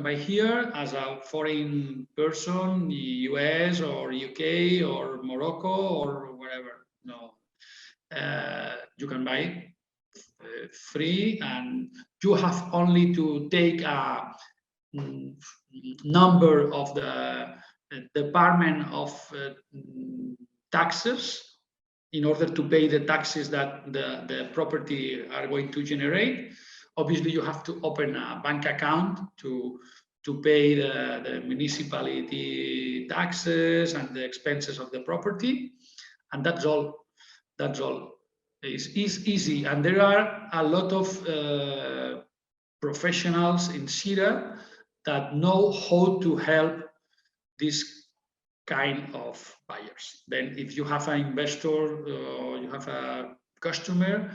S3: buy here as a foreign person, US or UK or Morocco or wherever. No, you can buy free, and you have only to take a number of the Department of Taxes in order to pay the taxes that the property are going to generate. Obviously, you have to open a bank account to pay the municipality taxes and the expenses of the property, and that's all. It's easy, and there are a lot of professionals in SIRA that know how to help this kind of buyers. Then if you have an investor or you have a customer,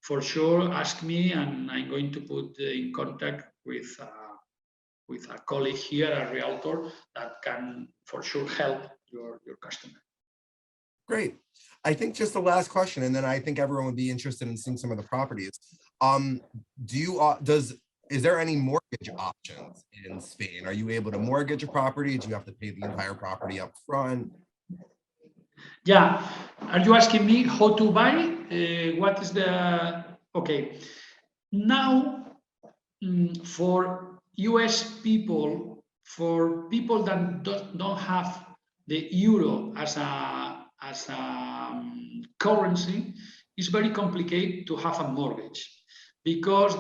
S3: for sure ask me, and I'm going to put in contact with a colleague here, a realtor, that can for sure help your customer.
S2: Great. I think just the last question, and then I think everyone would be interested in seeing some of the properties. Is there any mortgage options in Spain? Are you able to mortgage a property? Do you have to pay the entire property up front?
S3: Yeah. Are you asking me how to buy? What is okay. Now, for US people, for people that don't have the euro as a currency, it's very complicated to have a mortgage, because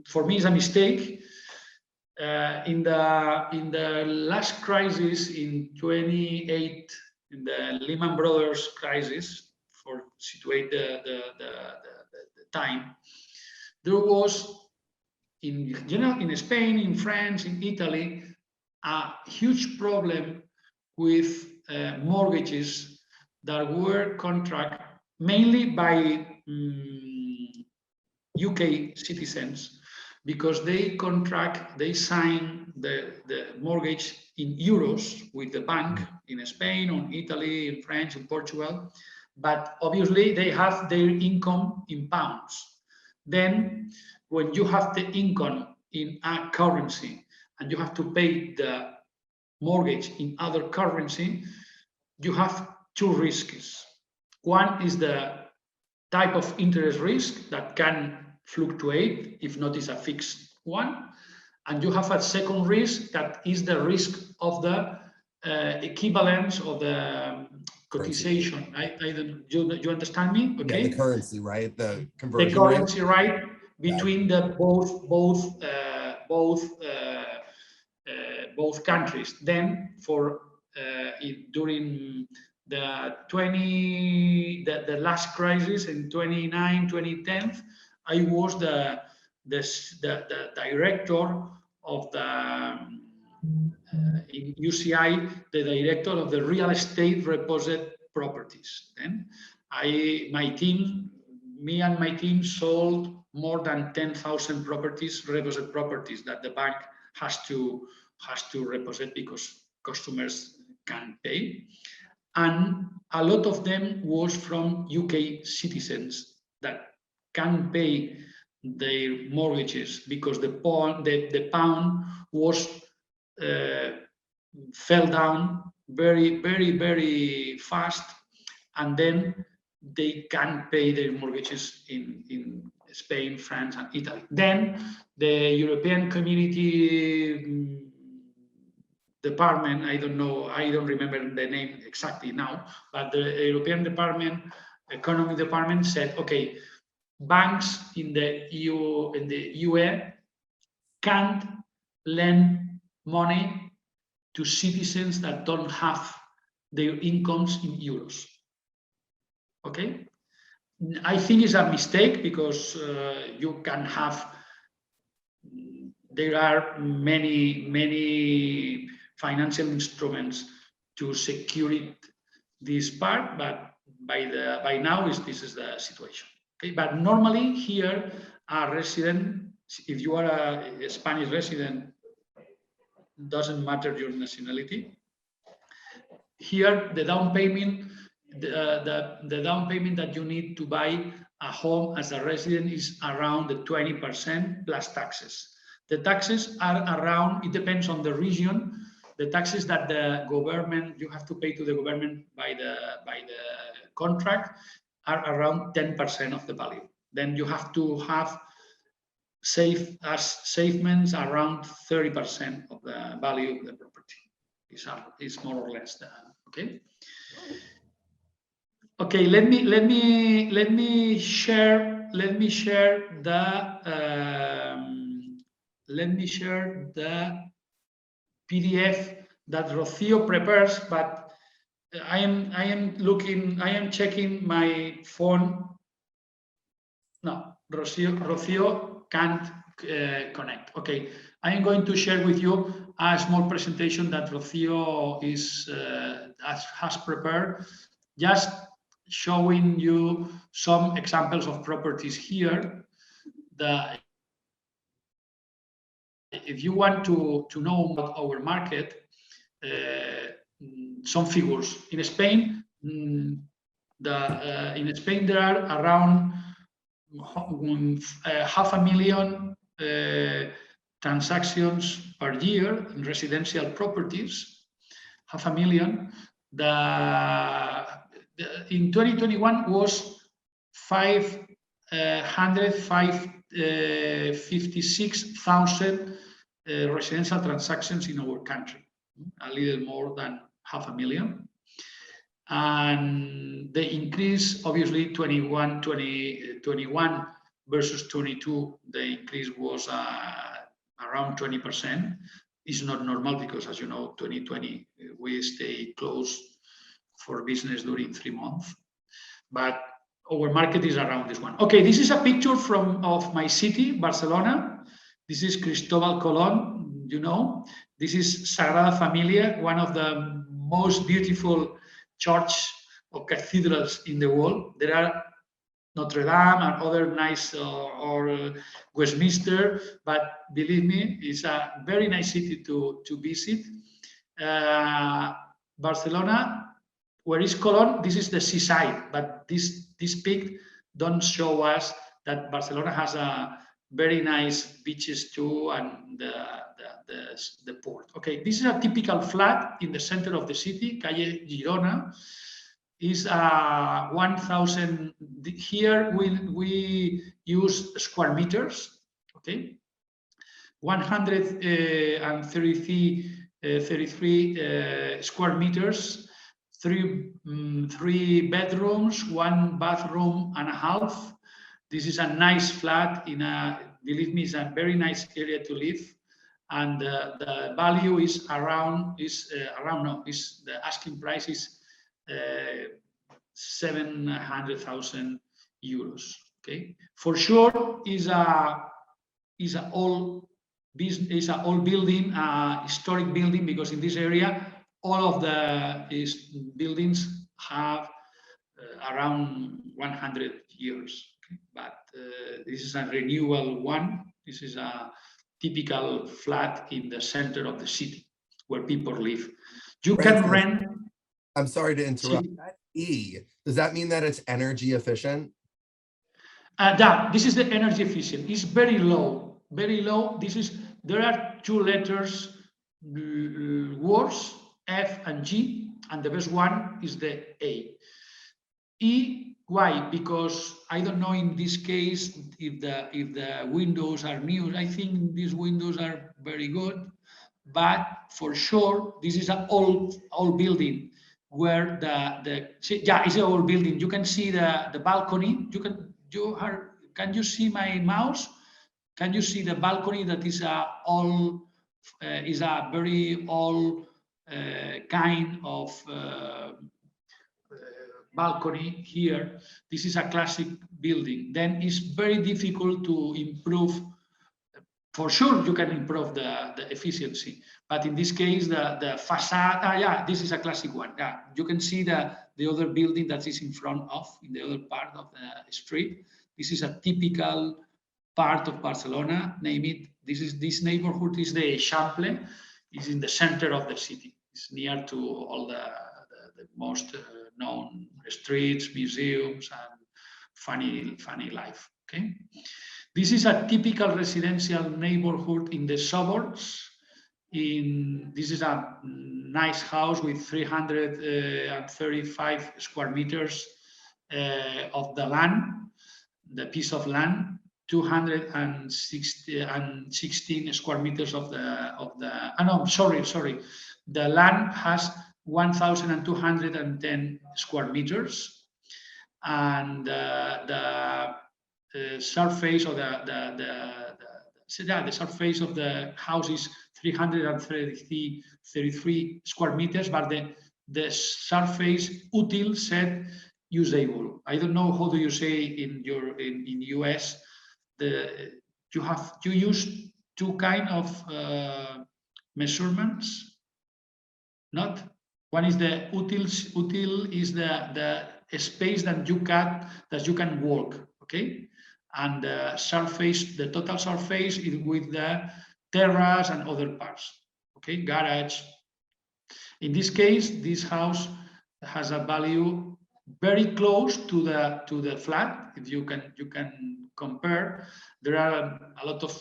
S3: for me, it's a mistake. In the last crisis in 28, in the Lehman Brothers crisis, for situate the time, there was in general in Spain, in France, in Italy, a huge problem with mortgages that were contracted mainly by UK citizens, because they sign the mortgage in euros with the bank in Spain, or Italy, in France, in Portugal, but obviously they have their income in pounds. Then when you have the income in a currency and you have to pay the mortgage in other currency, you have two risks. One is the type of interest risk that can fluctuate, if not is a fixed one. And you have a second risk that is the risk of the equivalence of the cotization. I don't, you understand me? Okay.
S2: Yeah, the currency, right? The conversion
S3: the currency rate between the both countries. Then for during the last crisis in 2010, I was the director of the in UCI, the director of the real estate reposit properties. Then me and my team sold more than 10,000 properties, reposit properties that the bank has to reposit because customers can't pay. And a lot of them was from UK citizens that can't pay their mortgages because the pound was fell down very fast, and then they can't pay their mortgages in Spain, France, and Italy. Then the European Community Department, I don't know, I don't remember the name exactly now, but the European Economy Department said, okay, banks in the EU, in the UE, can't lend money to citizens that don't have their incomes in euros. Okay, I think it's a mistake because you can have. There are many financial instruments to secure this part, but by now this is the situation. Okay, but normally here a resident, if you are a Spanish resident, doesn't matter your nationality. Here the down payment, the down payment that you need to buy a home as a resident is around the 20% plus taxes. The taxes are around, it depends on the region. The taxes that the government, you have to pay to the government by the contract are around 10% of the value. Then you have to have savings around 30% of the value of the property. Is more or less that. Okay. Okay. Let me share the PDF that Rocío prepares, but I am checking my phone. No, Rocío can't connect. Okay, I am going to share with you a small presentation that Rocío has prepared, just showing you some examples of properties here. If you want to know about our market, some figures in Spain. In Spain there are around 500,000 transactions per year in residential properties. 500,000. In 2021 was 556,000 residential transactions in our country, a little more than 500,000. And the increase, obviously, 21 versus 22, the increase was around 20%. Is not normal because, as you know, 2020 we stay closed for business during 3 months, but our market is around this one. Okay, this is a picture of my city, Barcelona. This is Cristobal Colón, you know. This is Sagrada Familia, one of the most beautiful church or cathedrals in the world. There are Notre Dame and other nice, or Westminster, but believe me, it's a very nice city to visit. Barcelona, where is Colón? This is the seaside, but this peak don't show us that Barcelona has a very nice beaches too, and the port. Okay, this is a typical flat in the center of the city, Calle Girona. Is 1,000. Here we use square meters. Okay, 133 square meters, three bedrooms, 1 bathroom and a half. This is a nice flat in a, believe me, it's a very nice area to live, and the value is the asking price is 700,000 euros. Okay, for sure is a old building, historic building, because in this area all of the buildings have around 100 years. Okay? But this is a renewal one. This is a typical flat in the center of the city where people live. You can rent.
S2: I'm sorry to interrupt. E, does that mean that it's energy efficient?
S3: This is the energy efficient. It's very low, very low. There are 2 letters, words, F and G, and the best one is the A. E, why? Because I don't know in this case if the windows are new. I think these windows are very good, but for sure this is an old building where it's an old building. You can see the balcony. Can you see my mouse? Can you see the balcony? That is a very old kind of balcony here. This is a classic building. Then it's very difficult to improve. For sure, you can improve the efficiency, but in this case, the facade. This is a classic one. Yeah, you can see the other building that is in the other part of the street. This is a typical part of Barcelona. Name it. This neighborhood is the Eixample. Is in the center of the city. It's near to all the most known streets, museums, and funny life. Okay. This is a typical residential neighborhood in the suburbs. This is a nice house with 335 square meters of the land, the piece of land, 216 square meters of the. No, sorry. The land has 1,210 square meters, and the surface of the surface of the house is 333 square meters, but the surface util said usable. I don't know how do you say in US. You use 2 kind of measurements. Not one is the util. Util is the space that you cut that you can walk. Okay. And the surface, the total surface is with the terrace and other parts. Okay, garage. In this case, this house has a value very close to the flat. If you can compare, there are a lot of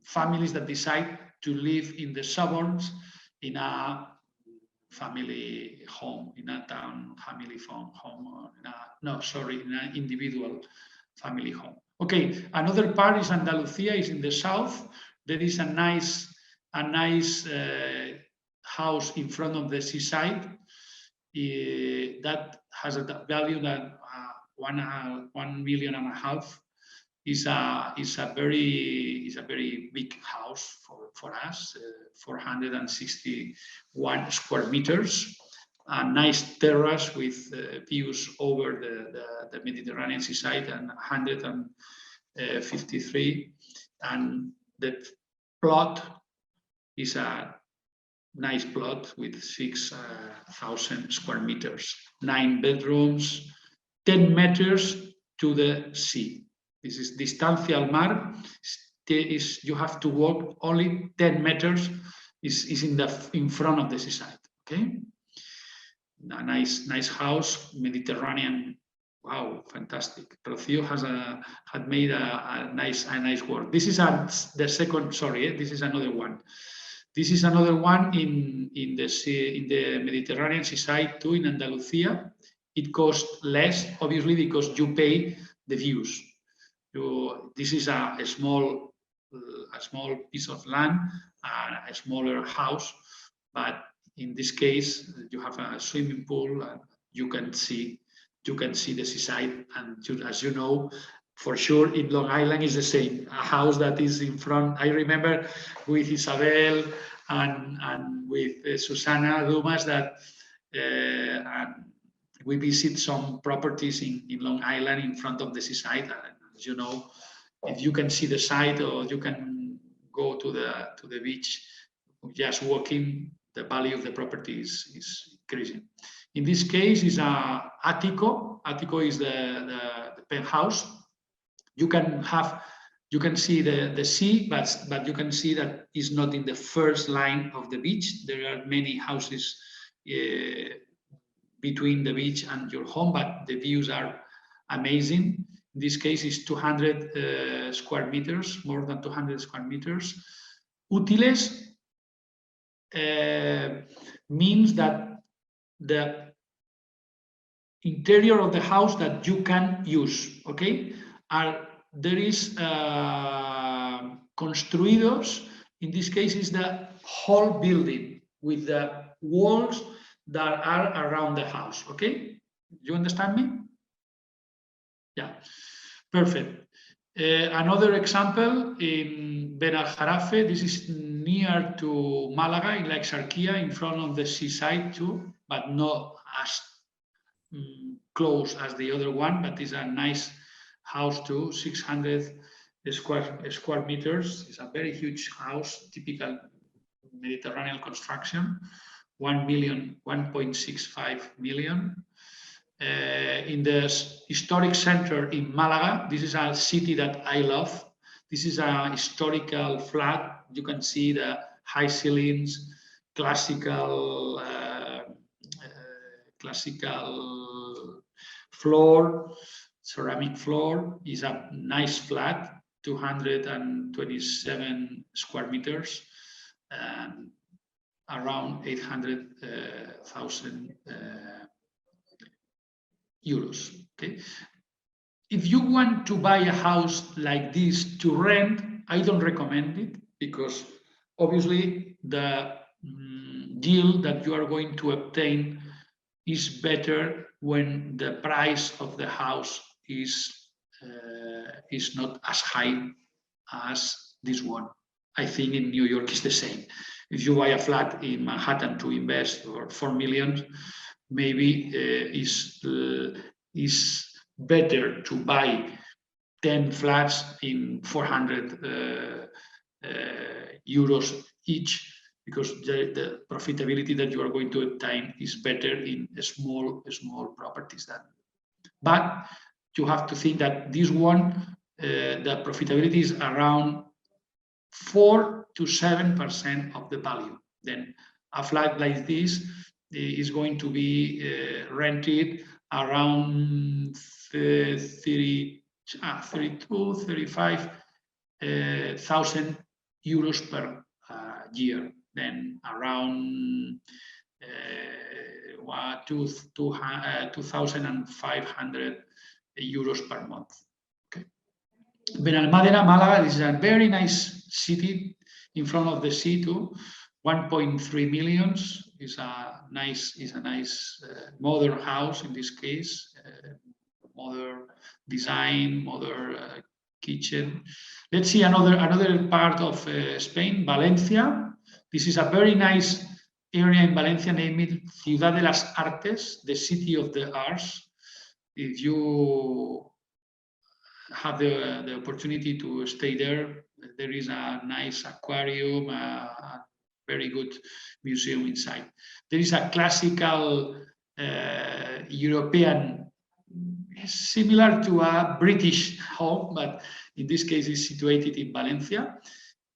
S3: families that decide to live in the suburbs in a family home, in a town family home, in an individual family home. Okay, another part is Andalusia, is in the south. There is a nice house in front of the seaside that has a value that 1.5 million. is a very big house for us, 461 square meters, a nice terrace with views over the Mediterranean seaside, and 153, and the plot is a nice plot with 6,000 square meters, 9 bedrooms, 10 meters to the sea. This is distancia al mar. You have to walk only 10 meters. Is in front of the seaside. Okay, a nice house, Mediterranean. Wow, fantastic! Rocío had made a nice work. This is the second. Sorry, this is another one. This is another one in the Mediterranean seaside too, in Andalusia. It costs less, obviously, because you pay the views. This is a small piece of land, a smaller house, but in this case, you have a swimming pool, and you can see the seaside, and as you know, for sure, in Long Island is the same. A house that is in front. I remember with Isabel and with Susana Dumas that and we visit some properties in Long Island in front of the seaside. And as you know, if you can see the side, or you can go to the beach, just walking, the value of the property is increasing. In this case, is a Attico. Attico is the penthouse. You can see the sea, but you can see that it's not in the first line of the beach. There are many houses between the beach and your home, but the views are amazing. In this case, it's 200 square meters, more than 200 square meters. Útiles means that the interior of the house that you can use, okay? There is construidos. In this case, is the whole building with the walls that are around the house, okay? You understand me? Yeah, perfect. Another example in Benaljarafe. This is near to Malaga, in Lake Sarkia, in front of the seaside too, but not as close as the other one, but it's a nice house too, 600 square meters. It's a very huge house, typical Mediterranean construction, 1.65 million. In the historic center in Malaga, this is a city that I love. This is a historical flat. You can see the high ceilings, classical floor, ceramic floor. Is a nice flat, 227 square meters, and around 800,000 euros. Okay. If you want to buy a house like this to rent, I don't recommend it, because obviously the yield that you are going to obtain is better when the price of the house is not as high as this one. I think in New York is the same. If you buy a flat in Manhattan to invest for 4 million, maybe is better to buy 10 flats in 400 euros each, because the profitability that you are going to obtain is better in small properties. But you have to think that this one, the profitability is around 4 to 7% of the value. Then a flat like this is going to be rented around 35,000 euros per year. Then around 2,500 euros per month. Okay. Benalmádena, Malaga, this is a very nice city in front of the sea too. 1.3 million is a nice modern house in this case. Modern design, modern kitchen. Let's see another part of Spain, Valencia. This is a very nice area in Valencia named Ciudad de las Artes, the city of the arts. If you have the opportunity to stay there, there is a nice aquarium, a very good museum inside. There is a classical European, similar to a British home, but in this case is situated in Valencia.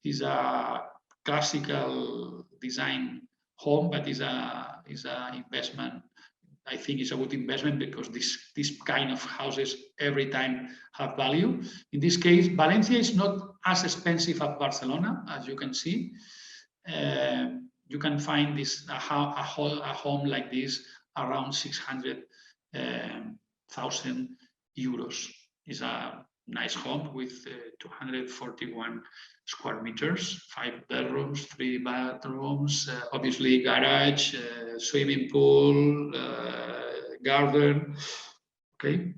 S3: It's a classical design home, but is a investment. I think it's a good investment because this kind of houses every time have value. In this case, Valencia is not as expensive as Barcelona, as you can see. You can find this a home like this around 600,000 euros. It's a nice home with 241 square meters, 5 bedrooms, 3 bathrooms, obviously garage, swimming pool, garden. Okay,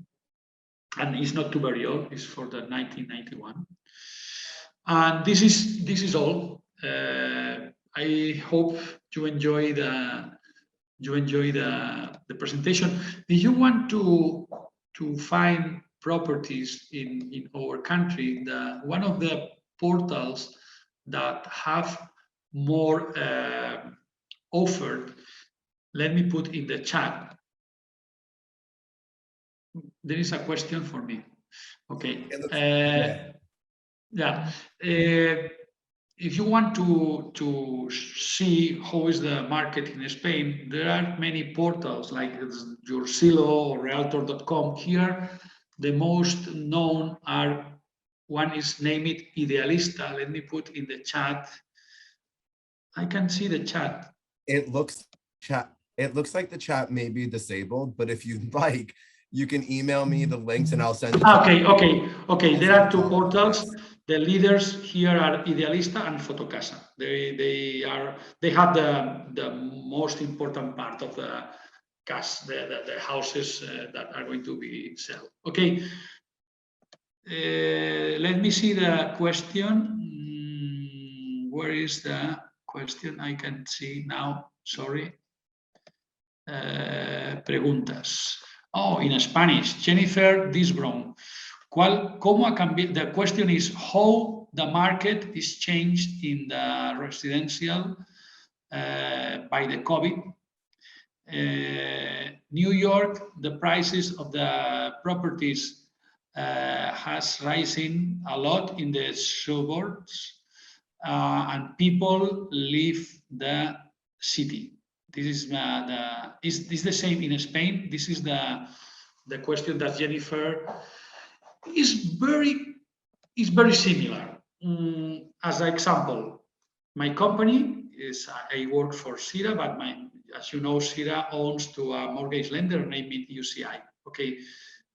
S3: and it's not too very old. It's for the 1991, and this is all. I hope you enjoy the presentation. If you want to find properties in our country, one of the portals that have more offered, let me put in the chat. There is a question for me. Okay. Yeah. If you want to see how is the market in Spain, there are many portals like your Zillow or Realtor.com. Here, the most known are, one is named Idealista. Let me put in the chat. I can see the chat.
S2: It looks like the chat may be disabled, but if you'd like, you can email me the links and I'll send it.
S3: Okay. There are 2 portals. The leaders here are Idealista and Fotocasa. They have the most important part of the houses that are going to be sold. Okay. Let me see the question. Where is the question? I can see now. Sorry. Preguntas. Oh, in Spanish. Jennifer Disbron. The question is how the market is changed in the residential by the COVID. New York, the prices of the properties has risen a lot in the suburbs, and people leave the city. This is is the same in Spain. This is the question that Jennifer is very similar. As an example, my company is I work for SIRA, but as you know, SIRA owns to a mortgage lender named UCI. Okay,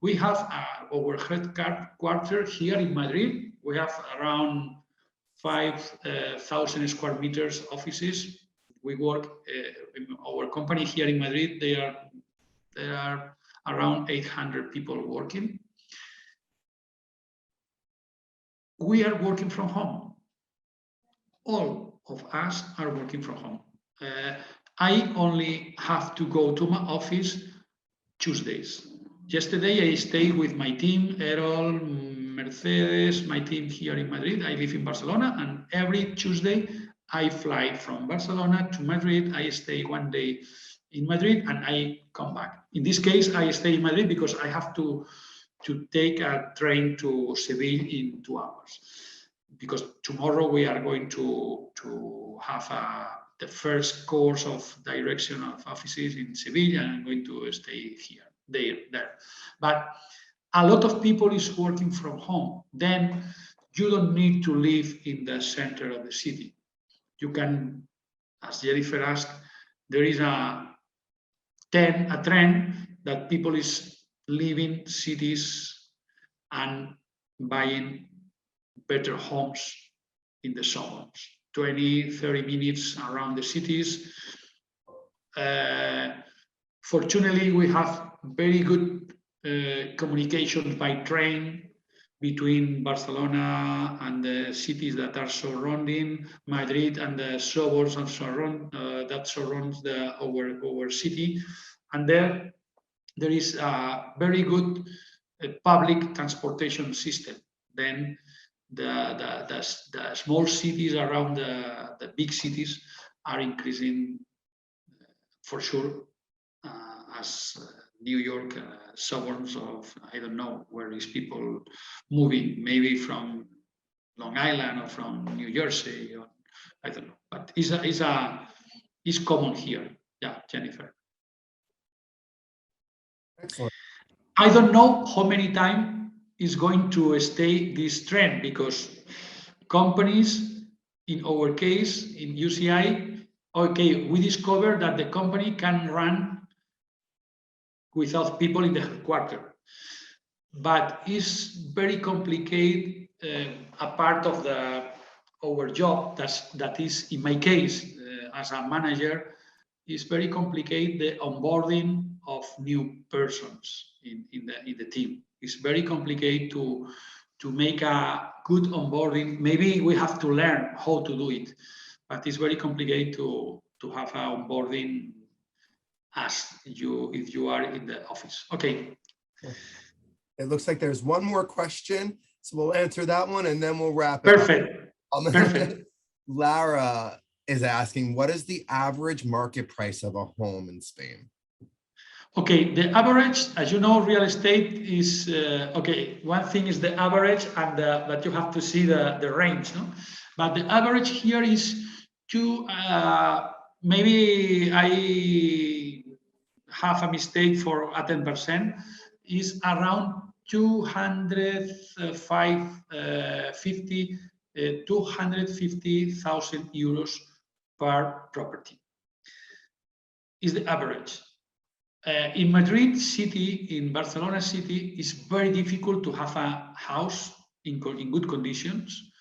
S3: we have our headquarters here in Madrid. We have around 5,000 square meters offices. We work in our company here in Madrid. There are around 800 people working. We are working from home. All of us are working from home. I only have to go to my office Tuesdays. Yesterday, I stayed with my team, Errol, Mercedes, my team here in Madrid. I live in Barcelona, and every Tuesday, I fly from Barcelona to Madrid. I stay 1 day in Madrid, and I come back. In this case, I stay in Madrid because I have to take a train to Seville in 2 hours. Because tomorrow we are going to have the first course of direction of offices in Seville, and I'm going to stay here, there. But a lot of people is working from home. Then you don't need to live in the center of the city. You can, as Jennifer asked, there is a trend that people is leaving cities and buying better homes in the suburbs, 20, 30 minutes around the cities. Fortunately, we have very good communication by train. between Barcelona and the cities that are surrounding Madrid and the suburbs and that surrounds our city. And there is a very good public transportation system. Then the small cities around the big cities are increasing for sure, as New York suburbs of, I don't know, where is people moving, maybe from Long Island or from New Jersey, or I don't know, but it's common here. Yeah, Jennifer.
S2: Excellent.
S3: I don't know how many time is going to stay this trend, because companies, in our case, in UCI, okay, we discovered that the company can run without people in the headquarters, but it's very complicated. A part of our job that is, in my case, as a manager, is very complicated. The onboarding of new persons in the team. It's very complicated to make a good onboarding. Maybe we have to learn how to do it, but it's very complicated to have a onboarding if you are in the office. Okay.
S2: It looks like there's one more question, so we'll answer that one and then we'll wrap it
S3: Perfect.
S2: up.
S3: Perfect.
S2: Lara is asking, what is the average market price of a home in Spain?
S3: Okay, the average, as you know, real estate is, okay, one thing is the average, and but you have to see the range, no? But the average here is maybe I have a mistake for a 10%, is around 250,000 euros per property is the average. In Madrid city, in Barcelona city, it's very difficult to have a house in good conditions,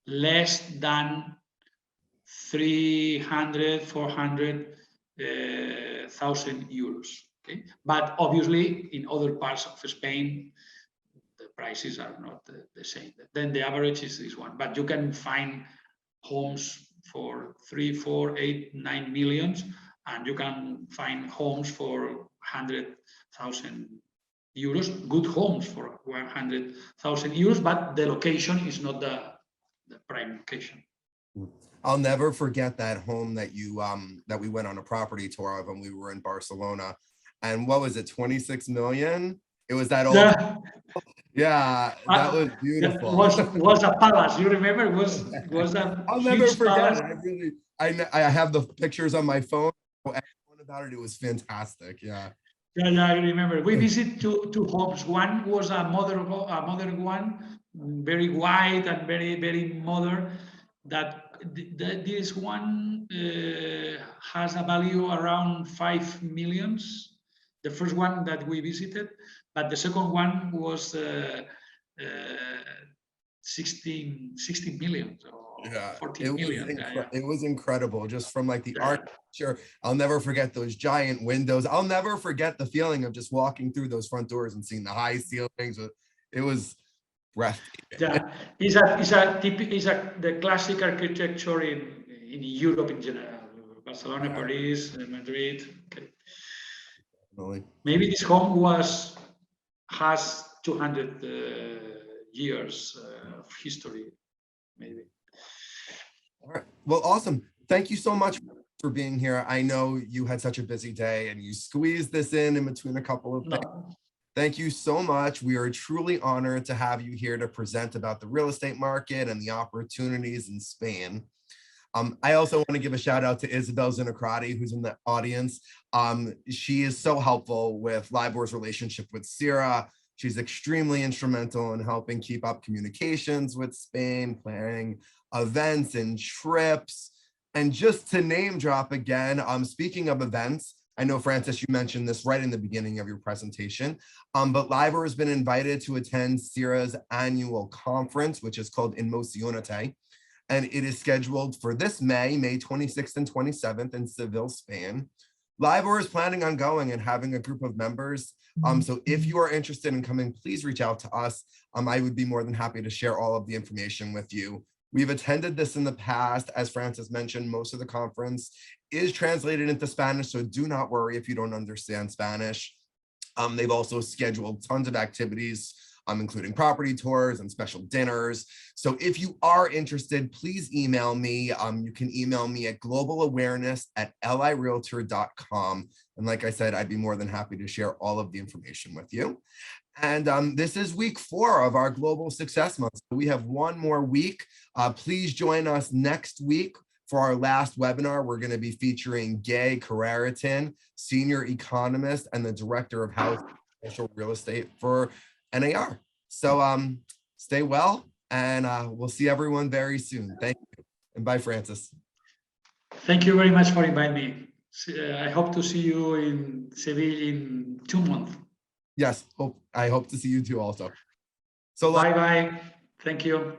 S3: less than 300, 400,000 euros. Okay, but obviously in other parts of Spain, the prices are not the same. Then the average is this one, but you can find homes for 3, 4, 8, 9 millions, and you can find homes for 100,000 euros, good homes for 100,000 euros, but the location is not the prime location.
S2: I'll never forget that home that that we went on a property tour of when we were in Barcelona. And what was it, 26 million? It was that old. Yeah, that was beautiful.
S3: Was a palace. You remember? Was a
S2: I'll
S3: huge
S2: never forget
S3: palace.
S2: it. I have the pictures on my phone about it. It was fantastic. Yeah.
S3: Yeah, I remember. We visited two homes. One was a modern one, very white and very modern. This one has a value around 5 millions. The first one that we visited, but the second one was 16 million.
S2: Yeah,
S3: 14 million.
S2: It was incredible, just from like the architecture. I'll never forget those giant windows. I'll never forget the feeling of just walking through those front doors and seeing the high ceilings. It was breathtaking.
S3: Yeah, it's the classic architecture in Europe in general. Barcelona, yeah. Paris, Madrid. Okay. Maybe this home has 200 years of history, maybe.
S2: All right. Well, awesome. Thank you so much for being here. I know you had such a busy day and you squeezed this in between a couple of things. Thank you so much. We are truly honored to have you here to present about the real estate market and the opportunities in Spain. I also want to give a shout out to Isabel Zinacrati, who's in the audience. She is so helpful with LIBOR's relationship with SIRA. She's extremely instrumental in helping keep up communications with Spain, planning events and trips. And just to name drop again, speaking of events, I know, Francis, you mentioned this right in the beginning of your presentation, but LIBOR has been invited to attend SIRA's annual conference, which is called Inmocionate. And it is scheduled for this May 26th and 27th in Seville, Spain. LIBOR is planning on going and having a group of members. So if you are interested in coming, please reach out to us. I would be more than happy to share all of the information with you. We've attended this in the past. As Francis mentioned, most of the conference is translated into Spanish, so do not worry if you don't understand Spanish. They've also scheduled tons of activities, including property tours and special dinners. So if you are interested, please email me. You can email me at globalawareness@lirealtor.com. And like I said, I'd be more than happy to share all of the information with you. And this is week 4 of our Global Success Month. So we have one more week. Please join us next week for our last webinar. We're going to be featuring Gay Carreriton, Senior Economist and the Director of Housing and Commercial Real Estate for NAR. So stay well, and we'll see everyone very soon. Thank you. And bye, Francis.
S3: Thank you very much for inviting me. I hope to see you in Seville in 2 months.
S2: Yes, I hope to see you too also. So
S3: bye-bye. Thank you.